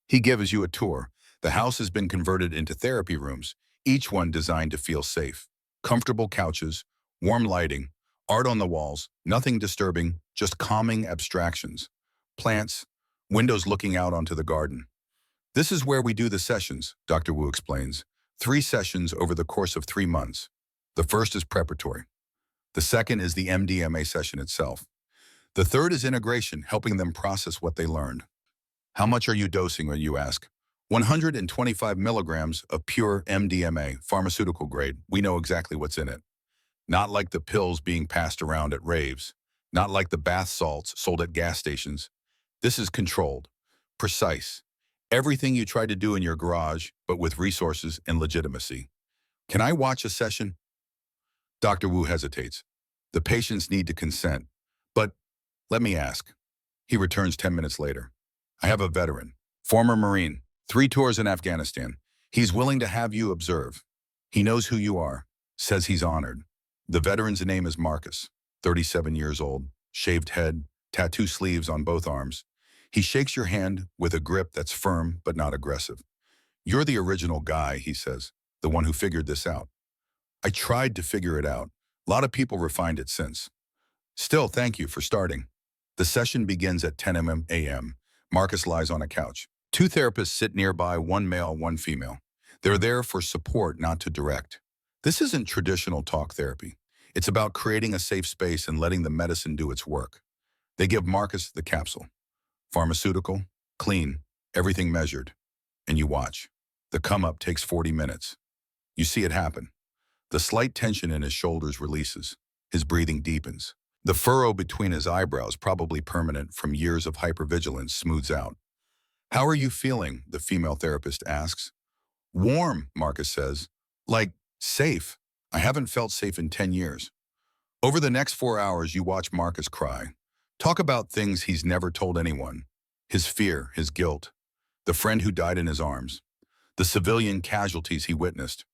He gives you a tour. The house has been converted into therapy rooms, each one designed to feel safe. Comfortable couches, warm lighting, art on the walls, nothing disturbing, just calming abstractions. Plants, windows looking out onto the garden. This is where we do the sessions, Dr. Wu explains. 3 sessions over the course of 3 months. The first is preparatory. The second is the MDMA session itself. The third is integration, helping them process what they learned. How much are you dosing, when you ask? 125 milligrams of pure MDMA, pharmaceutical grade. We know exactly what's in it. Not like the pills being passed around at raves. Not like the bath salts sold at gas stations. This is controlled, precise. Everything you tried to do in your garage, but with resources and legitimacy. Can I watch a session? Dr. Wu hesitates. The patients need to consent. But let me ask. He returns 10 minutes later. I have a veteran, former Marine, 3 tours in Afghanistan. He's willing to have you observe. He knows who you are, says he's honored. The veteran's name is Marcus, 37 years old, shaved head, tattoo sleeves on both arms. He shakes your hand with a grip that's firm but not aggressive. You're the original guy, he says, the one who figured this out. I tried to figure it out. A lot of people refined it since. Still, thank you for starting. The session begins at 10 a.m. Marcus lies on a couch. 2 therapists sit nearby, 1 male, 1 female. They're there for support, not to direct. This isn't traditional talk therapy. It's about creating a safe space and letting the medicine do its work. They give Marcus the capsule. Pharmaceutical, clean, everything measured. And you watch. The come-up takes 40 minutes. You see it happen. The slight tension in his shoulders releases. His breathing deepens. The furrow between his eyebrows, probably permanent from years of hypervigilance, smooths out. How are you feeling? The female therapist asks. Warm, Marcus says. Like, safe. I haven't felt safe in 10 years. Over the next 4 hours, you watch Marcus cry. Talk about things he's never told anyone. His fear, his guilt. The friend who died in his arms. The civilian casualties he witnessed.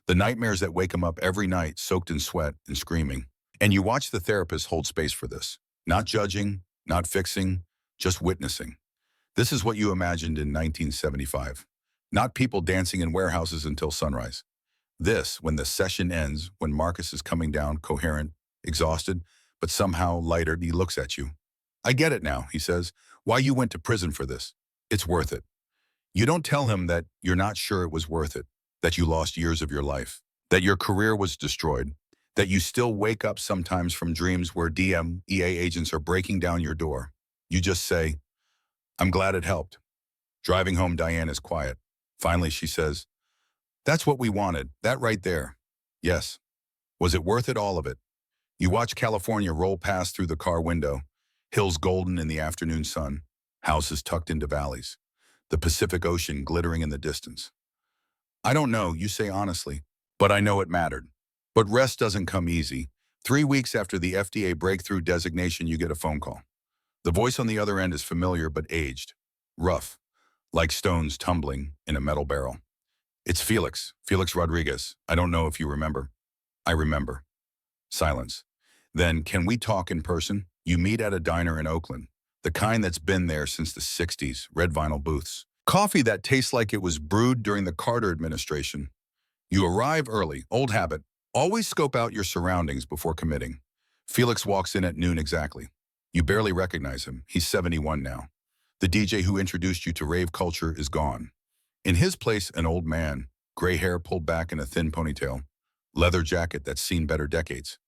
The nightmares that wake him up every night, soaked in sweat and screaming. And you watch the therapist hold space for this. Not judging, not fixing, just witnessing. This is what you imagined in 1975. Not people dancing in warehouses until sunrise. This, when the session ends, when Marcus is coming down coherent, exhausted, but somehow lighter, he looks at you. I get it now, he says. Why you went to prison for this. It's worth it. You don't tell him that you're not sure it was worth it, that you lost years of your life, that your career was destroyed, that you still wake up sometimes from dreams where DMEA agents are breaking down your door. You just say, I'm glad it helped. Driving home, Diane is quiet. Finally, she says, that's what we wanted, that right there. Yes. Was it worth it, all of it? You watch California roll past through the car window. Hills golden in the afternoon sun, houses tucked into valleys, the Pacific Ocean glittering in the distance. I don't know, you say honestly, but I know it mattered. But rest doesn't come easy. 3 weeks after the FDA breakthrough designation, you get a phone call. The voice on the other end is familiar but aged, rough, like stones tumbling in a metal barrel. It's Felix Rodriguez. I don't know if you remember. I remember. Silence. Then, can we talk in person? You meet at a diner in Oakland, the kind that's been there since the 60s, red vinyl booths. Coffee that tastes like it was brewed during the Carter administration. You arrive early, old habit. Always scope out your surroundings before committing. Felix walks in at noon exactly. You barely recognize him. He's 71 now. The DJ who introduced you to rave culture is gone. In his place, an old man, gray hair pulled back in a thin ponytail, leather jacket that's seen better decades.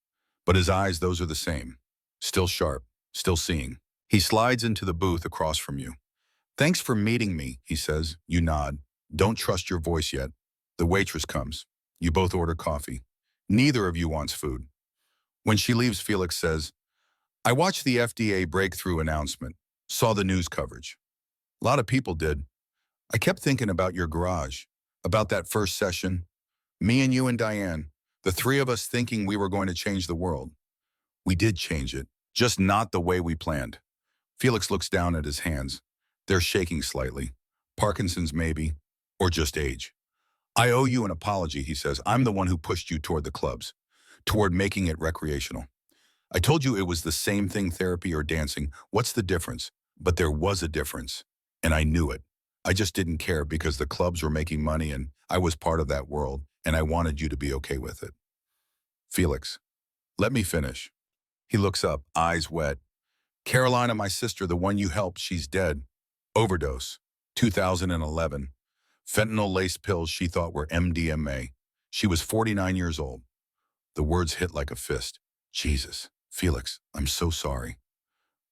But his eyes, those are the same. Still sharp, still seeing. He slides into the booth across from you. Thanks for meeting me, he says. You nod. Don't trust your voice yet. The waitress comes. You both order coffee. Neither of you wants food. When she leaves, Felix says, I watched the FDA breakthrough announcement, saw the news coverage. A lot of people did. I kept thinking about your garage, about that first session. Me and you and Diane, the three of us thinking we were going to change the world. We did change it, just not the way we planned. Felix looks down at his hands. They're shaking slightly. Parkinson's maybe, or just age. I owe you an apology, he says. I'm the one who pushed you toward the clubs, toward making it recreational. I told you it was the same thing, therapy or dancing. What's the difference? But there was a difference, and I knew it. I just didn't care because the clubs were making money and I was part of that world, and I wanted you to be okay with it. Felix, let me finish. He looks up, eyes wet. Carolina, my sister, the one you helped, she's dead. Overdose. 2011. Fentanyl-laced pills she thought were MDMA. She was 49 years old. The words hit like a fist. Jesus. Felix, I'm so sorry.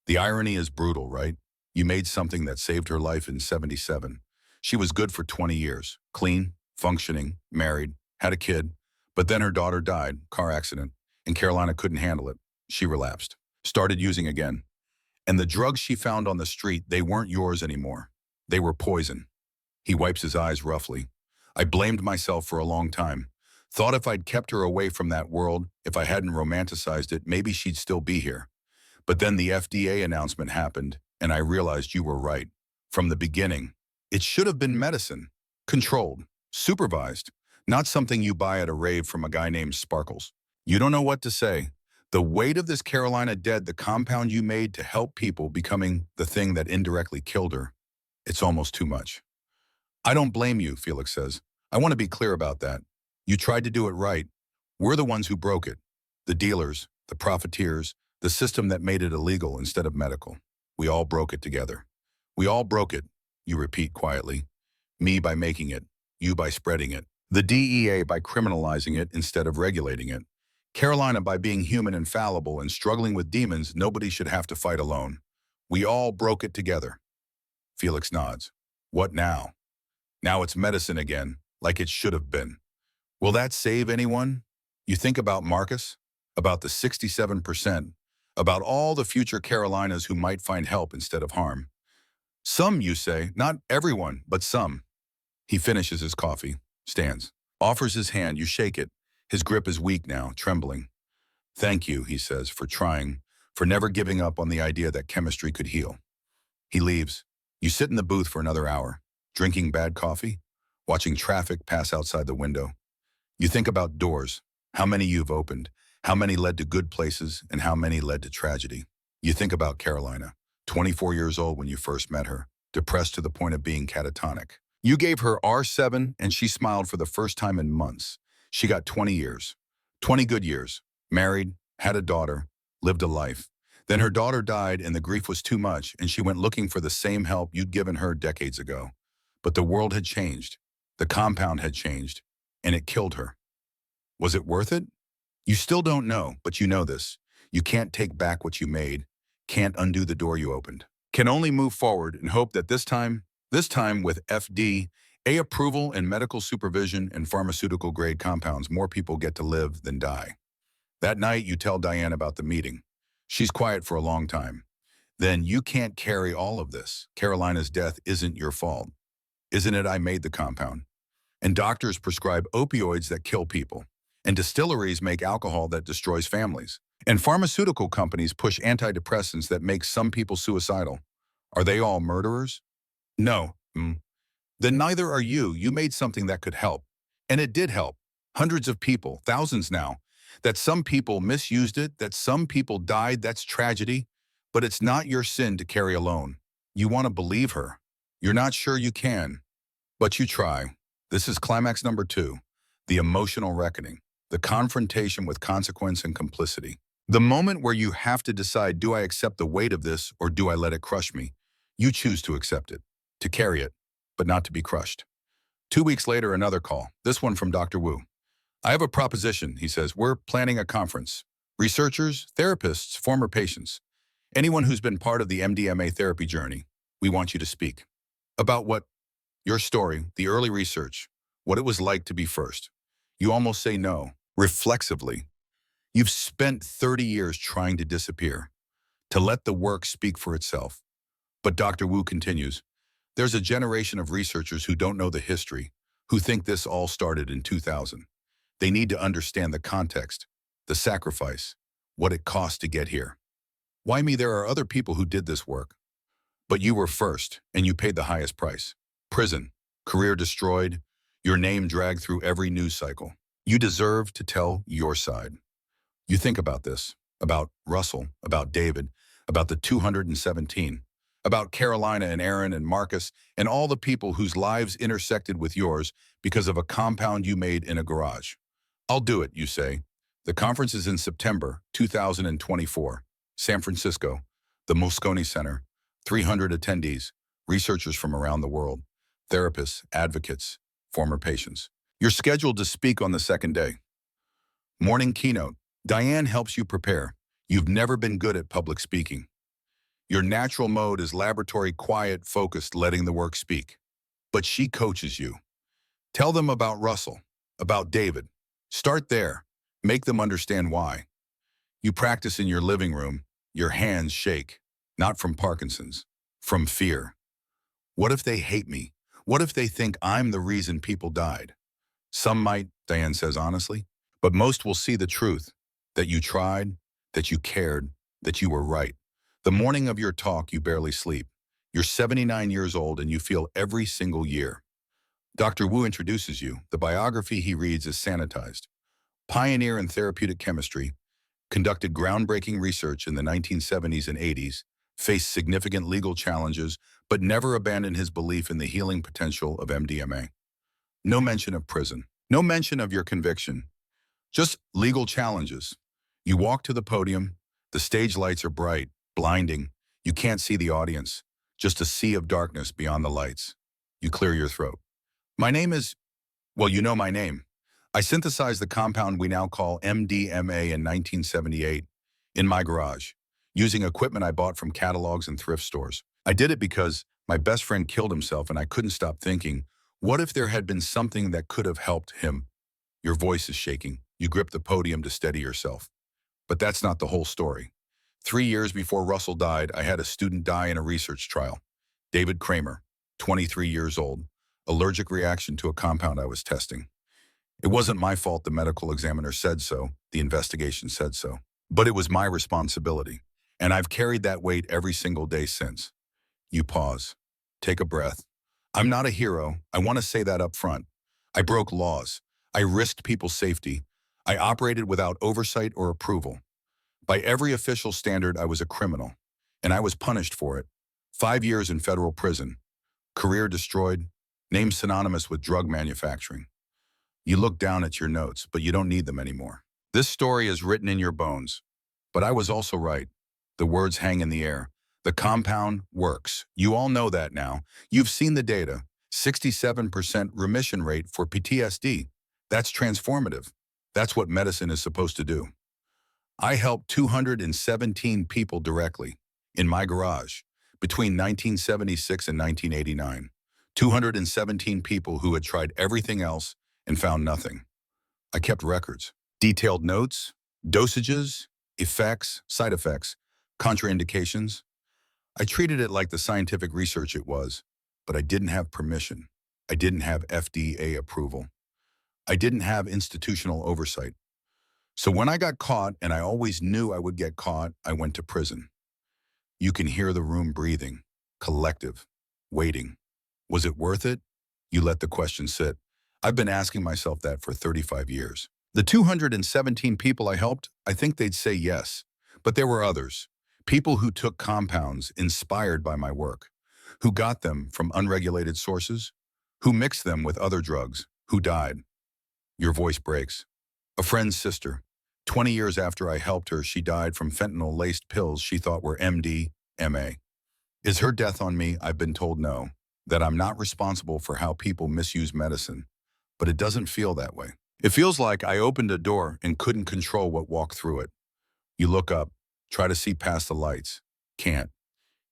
The irony is brutal, right? You made something that saved her life in 77. She was good for 20 years. Clean, functioning, married, had a kid. But then her daughter died, car accident, and Carolina couldn't handle it. She relapsed. Started using again. And the drugs she found on the street, they weren't yours anymore. They were poison. He wipes his eyes roughly. I blamed myself for a long time. Thought if I'd kept her away from that world, if I hadn't romanticized it, maybe she'd still be here. But then the FDA announcement happened, and I realized you were right. From the beginning, it should have been medicine. Controlled, supervised, not something you buy at a rave from a guy named Sparkles. You don't know what to say. The weight of this Carolina dead, the compound you made to help people becoming the thing that indirectly killed her, it's almost too much. I don't blame you, Felix says. I want to be clear about that. You tried to do it right. We're the ones who broke it. The dealers, the profiteers, the system that made it illegal instead of medical. We all broke it together. We all broke it, you repeat quietly. Me by making it, you by spreading it. The DEA by criminalizing it instead of regulating it. Carolina by being human and fallible and struggling with demons nobody should have to fight alone. We all broke it together. Felix nods. What now? Now it's medicine again, like it should have been. Will that save anyone? You think about Marcus, about the 67%, about all the future Carolinas who might find help instead of harm. Some, you say, not everyone, but some. He finishes his coffee, stands, offers his hand, you shake it. His grip is weak now, trembling. Thank you, he says, for trying, for never giving up on the idea that chemistry could heal. He leaves. You sit in the booth for another hour, drinking bad coffee, watching traffic pass outside the window. You think about doors, how many you've opened, how many led to good places, and how many led to tragedy. You think about Carolina, 24 years old when you first met her, depressed to the point of being catatonic. You gave her R7 and she smiled for the first time in months. She got 20 years, 20 good years, married, had a daughter, lived a life. Then her daughter died and the grief was too much and she went looking for the same help you'd given her decades ago. But the world had changed, the compound had changed, and it killed her. Was it worth it? You still don't know, but you know this. You can't take back what you made, can't undo the door you opened. Can only move forward and hope that this time with FDA approval and medical supervision and pharmaceutical-grade compounds, more people get to live than die. That night, you tell Diane about the meeting. She's quiet for a long time. then you can't carry all of this. Carolina's death isn't your fault. Isn't it? I made the compound. And doctors prescribe opioids that kill people. And distilleries make alcohol that destroys families. And pharmaceutical companies push antidepressants that make some people suicidal. Are they all murderers? No. Then neither are you. You made something that could help. And it did help. Hundreds of people, thousands now. That some people misused it, that some people died, that's tragedy. But it's not your sin to carry alone. You want to believe her. You're not sure you can, but you try. This is climax number 2, the emotional reckoning, the confrontation with consequence and complicity. The moment where you have to decide, do I accept the weight of this or do I let it crush me? You choose to accept it, to carry it, but not to be crushed. 2 weeks later, another call, this one from Dr. Wu. I have a proposition, he says. We're planning a conference. Researchers, therapists, former patients, anyone who's been part of the MDMA therapy journey, we want you to speak. About what? Your story, the early research, what it was like to be first. You almost say no, reflexively. You've spent 30 years trying to disappear, to let the work speak for itself. But Dr. Wu continues, there's a generation of researchers who don't know the history, who think this all started in 2000. They need to understand the context, the sacrifice, what it cost to get here. Why me? There are other people who did this work. But you were first, and you paid the highest price. Prison, career destroyed, your name dragged through every news cycle. You deserve to tell your side. You think about this, about Russell, about David, about the 217, about Carolina and Aaron and Marcus, and all the people whose lives intersected with yours because of a compound you made in a garage. I'll do it, you say. The conference is in September 2024, San Francisco, the Moscone Center, 300 attendees, researchers from around the world, therapists, advocates, former patients. You're scheduled to speak on the second day. Morning keynote. Diane helps you prepare. You've never been good at public speaking. Your natural mode is laboratory, quiet, focused, letting the work speak. But she coaches you. Tell them about Russell, about David. Start there. Make them understand why. You practice in your living room. Your hands shake, not from Parkinson's, from fear. What if they hate me? What if they think I'm the reason people died? Some might, Diane says honestly, but most will see the truth, that you tried, that you cared, that you were right. The morning of your talk, you barely sleep. You're 79 years old and you feel every single year. Dr. Wu introduces you. The biography he reads is sanitized. Pioneer in therapeutic chemistry, conducted groundbreaking research in the 1970s and 80s, faced significant legal challenges, but never abandoned his belief in the healing potential of MDMA. No mention of prison. No mention of your conviction. Just legal challenges. You walk to the podium. The stage lights are bright, blinding. You can't see the audience. Just a sea of darkness beyond the lights. You clear your throat. My name is, well, you know my name. I synthesized the compound we now call MDMA in 1978 in my garage, using equipment I bought from catalogs and thrift stores. I did it because my best friend killed himself and I couldn't stop thinking, what if there had been something that could have helped him? Your voice is shaking. You grip the podium to steady yourself. But that's not the whole story. 3 years before Russell died, I had a student die in a research trial. David Kramer, 23 years old, allergic reaction to a compound I was testing. It wasn't my fault. The medical examiner said so. The investigation said so. But it was my responsibility. And I've carried that weight every single day since. You pause. Take a breath. I'm not a hero. I want to say that up front. I broke laws. I risked people's safety. I operated without oversight or approval. By every official standard, I was a criminal. And I was punished for it. 5 years in federal prison. Career destroyed. Name synonymous with drug manufacturing. You look down at your notes, but you don't need them anymore. This story is written in your bones. But I was also right. The words hang in the air. The compound works. You all know that now. You've seen the data. 67% remission rate for PTSD. That's transformative. That's what medicine is supposed to do. I helped 217 people directly in my garage between 1976 and 1989. 217 people who had tried everything else and found nothing. I kept records, detailed notes, dosages, effects, side effects, contraindications. I treated it like the scientific research it was, but I didn't have permission. I didn't have FDA approval. I didn't have institutional oversight. So when I got caught, and I always knew I would get caught, I went to prison. You can hear the room breathing, collective, waiting. Was it worth it? You let the question sit. I've been asking myself that for 35 years. The 217 people I helped, I think they'd say yes. But there were others. People who took compounds inspired by my work, who got them from unregulated sources, who mixed them with other drugs, who died. Your voice breaks. A friend's sister. 20 years after I helped her, she died from fentanyl-laced pills she thought were MDMA. Is her death on me? I've been told no, that I'm not responsible for how people misuse medicine. But it doesn't feel that way. It feels like I opened a door and couldn't control what walked through it. You look up, try to see past the lights. Can't.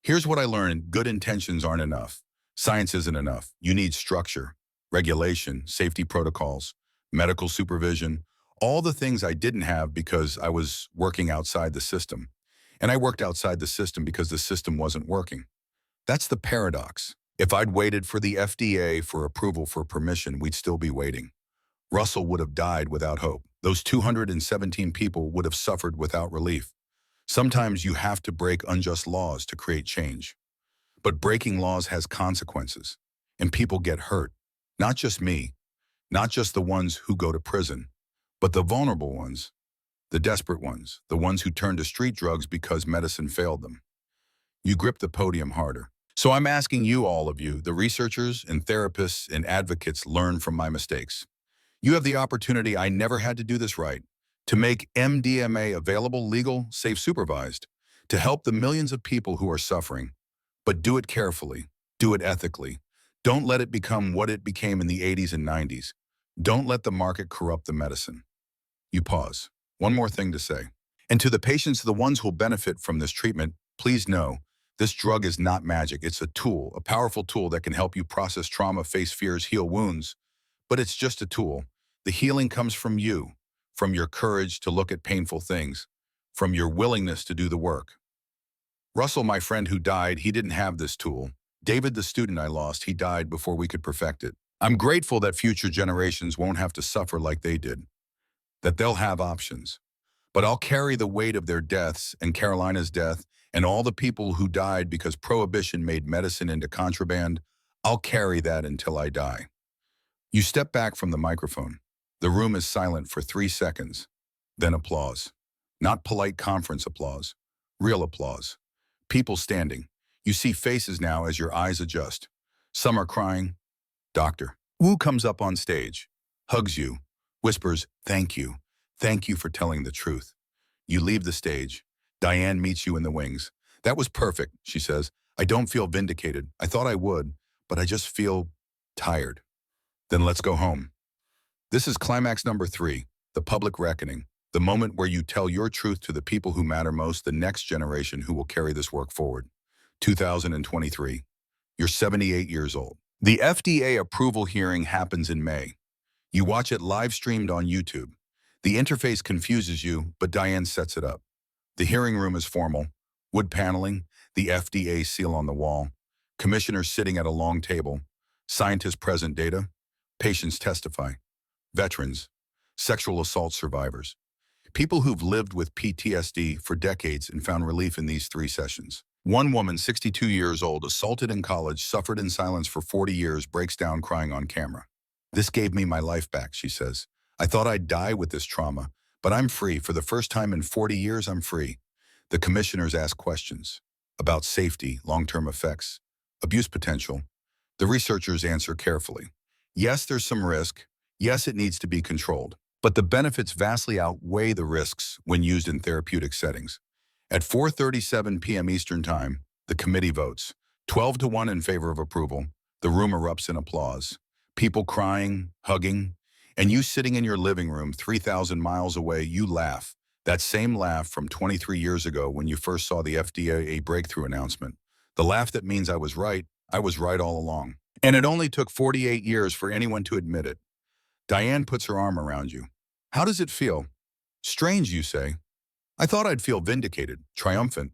Here's what I learned. Good intentions aren't enough. Science isn't enough. You need structure, regulation, safety protocols, medical supervision, all the things I didn't have because I was working outside the system. And I worked outside the system because the system wasn't working. That's the paradox. If I'd waited for the FDA for approval for permission, we'd still be waiting. Russell would have died without hope. Those 217 people would have suffered without relief. Sometimes you have to break unjust laws to create change. But breaking laws has consequences, and people get hurt. Not just me, not just the ones who go to prison, but the vulnerable ones, the desperate ones, the ones who turn to street drugs because medicine failed them. You grip the podium harder. So I'm asking you, all of you, the researchers and therapists and advocates, learn from my mistakes. You have the opportunity, I never had to do this right, to make MDMA available, legal, safe, supervised, to help the millions of people who are suffering. But do it carefully, do it ethically. Don't let it become what it became in the 80s and 90s. Don't let the market corrupt the medicine. You pause. One more thing to say. And to the patients, the ones who'll benefit from this treatment, please know, this drug is not magic. It's a tool, a powerful tool that can help you process trauma, face fears, heal wounds. But it's just a tool. The healing comes from you, from your courage to look at painful things, from your willingness to do the work. Russell, my friend who died, he didn't have this tool. David, the student I lost, he died before we could perfect it. I'm grateful that future generations won't have to suffer like they did, that they'll have options. But I'll carry the weight of their deaths and Carolina's death and all the people who died because prohibition made medicine into contraband. I'll carry that until I die. You step back from the microphone. The room is silent for 3 seconds. Then applause. Not polite conference applause. Real applause. People standing. You see faces now as your eyes adjust. Some are crying. Doctor Wu comes up on stage, hugs you, whispers, "Thank you. Thank you for telling the truth." You leave the stage. Diane meets you in the wings. "That was perfect," she says. "I don't feel vindicated. I thought I would, but I just feel tired." Then let's go home. This is climax number 3, the public reckoning, the moment where you tell your truth to the people who matter most, the next generation who will carry this work forward. 2023. You're 78 years old. The FDA approval hearing happens in May. You watch it live streamed on YouTube. The interface confuses you, but Diane sets it up. The hearing room is formal, wood paneling, the FDA seal on the wall, commissioners sitting at a long table, scientists present, data, patients testify, veterans, sexual assault survivors, people who've lived with PTSD for decades and found relief in these 3 sessions. One woman, 62 years old, assaulted in college, suffered in silence for 40 years, breaks down crying on camera. "This gave me my life back," she says. "I thought I'd die with this trauma, but I'm free. For the first time in 40 years, I'm free." The commissioners ask questions about safety, long-term effects, abuse potential. The researchers answer carefully. Yes, there's some risk. Yes, it needs to be controlled. But the benefits vastly outweigh the risks when used in therapeutic settings. At 4:37 p.m. Eastern Time, the committee votes, 12-1 in favor of approval. The room erupts in applause. People crying, hugging, and you sitting in your living room 3,000 miles away, you laugh. That same laugh from 23 years ago when you first saw the FDA breakthrough announcement. The laugh that means I was right all along. And it only took 48 years for anyone to admit it. Diane puts her arm around you. "How does it feel?" "Strange," you say. "I thought I'd feel vindicated, triumphant.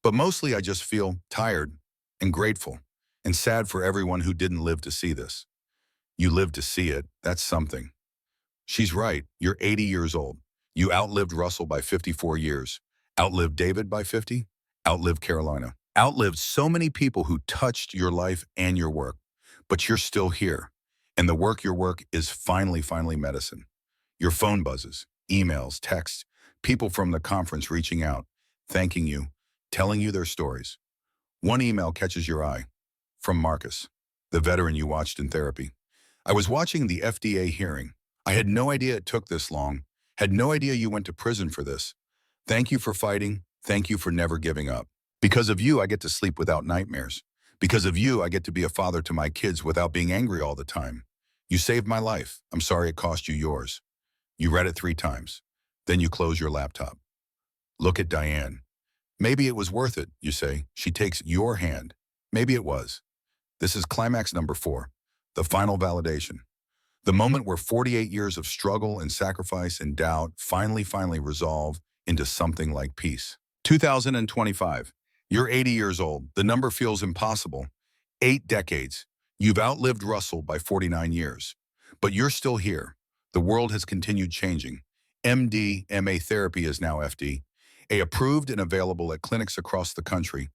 But mostly I just feel tired and grateful and sad for everyone who didn't live to see this. You lived to see it. That's something. She's right. You're 80 years old. You outlived Russell by 54 years. Outlived David by 50. Outlived Carolina. Outlived so many people who touched your life and your work. But you're still here. And your work is finally medicine. Your phone buzzes, emails, texts, people from the conference reaching out, thanking you, telling you their stories. One email catches your eye. From Marcus, the veteran you watched in therapy. I was watching the FDA hearing. I had no idea it took this long. Had no idea you went to prison for this. Thank you for fighting. Thank you for never giving up. Because of you, I get to sleep without nightmares. Because of you, I get to be a father to my kids without being angry all the time. You saved my life. I'm sorry it cost you yours. You read it 3 times. Then you close your laptop. Look at Diane. Maybe it was worth it, you say. She takes your hand. Maybe it was. This is climax number 4, the final validation. The moment where 48 years of struggle and sacrifice and doubt finally resolve into something like peace. 2025. You're 80 years old. The number feels impossible. 8 decades. You've outlived Russell by 49 years. But you're still here. The world has continued changing. MD, MA therapy is now FD. Approved and available at clinics across the country.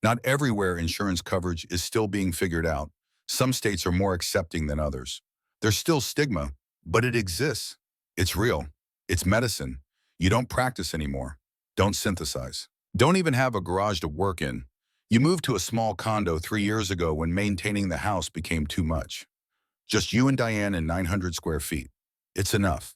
Not everywhere insurance coverage is still being figured out. Some states are more accepting than others. There's still stigma, but it exists. It's real. It's medicine. You don't practice anymore. Don't synthesize. Don't even have a garage to work in. You moved to a small condo 3 years ago when maintaining the house became too much. Just you and Diane in 900 square feet. It's enough.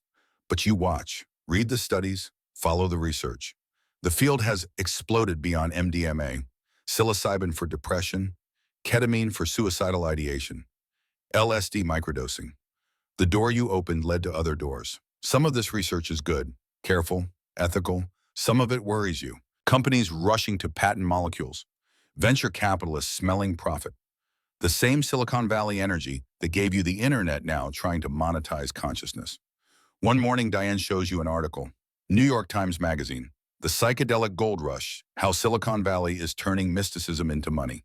But you watch, read the studies, follow the research. The field has exploded beyond MDMA, psilocybin for depression, ketamine for suicidal ideation, LSD microdosing. The door you opened led to other doors. Some of this research is good, careful, ethical. Some of it worries you. Companies rushing to patent molecules. Venture capitalists smelling profit. The same Silicon Valley energy that gave you the internet now trying to monetize consciousness. One morning, Diane shows you an article. New York Times Magazine. The Psychedelic Gold Rush, How Silicon Valley is Turning Mysticism into Money.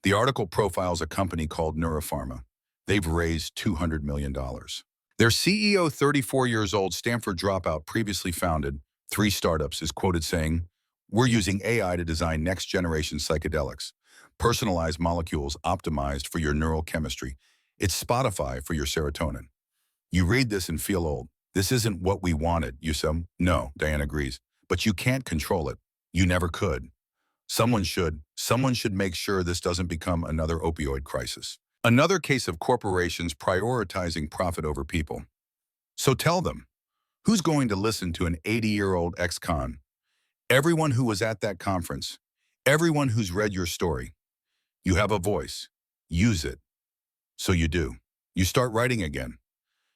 The article profiles a company called Neuropharma. They've raised $200 million. Their CEO, 34 years old, Stanford dropout, previously founded 3 startups, is quoted saying, "We're using AI to design next-generation psychedelics, personalized molecules optimized for your neural chemistry. It's Spotify for your serotonin." You read this and feel old. This isn't what we wanted, you say. No, Diane agrees. But you can't control it. You never could. Someone should. Someone should make sure this doesn't become another opioid crisis. Another case of corporations prioritizing profit over people. So tell them, who's going to listen to an 80-year-old ex-con? Everyone who was at that conference. Everyone who's read your story. You have a voice. Use it. So you do. You start writing again.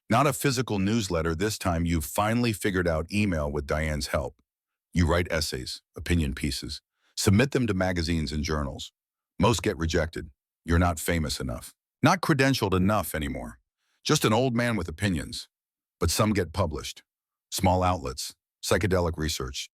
Not a physical newsletter this time. You've finally figured out email with Diane's help. You write essays, opinion pieces, submit them to magazines and journals. Most get rejected. You're not famous enough. Not credentialed enough anymore. Just an old man with opinions. But some get published. Small outlets, psychedelic research,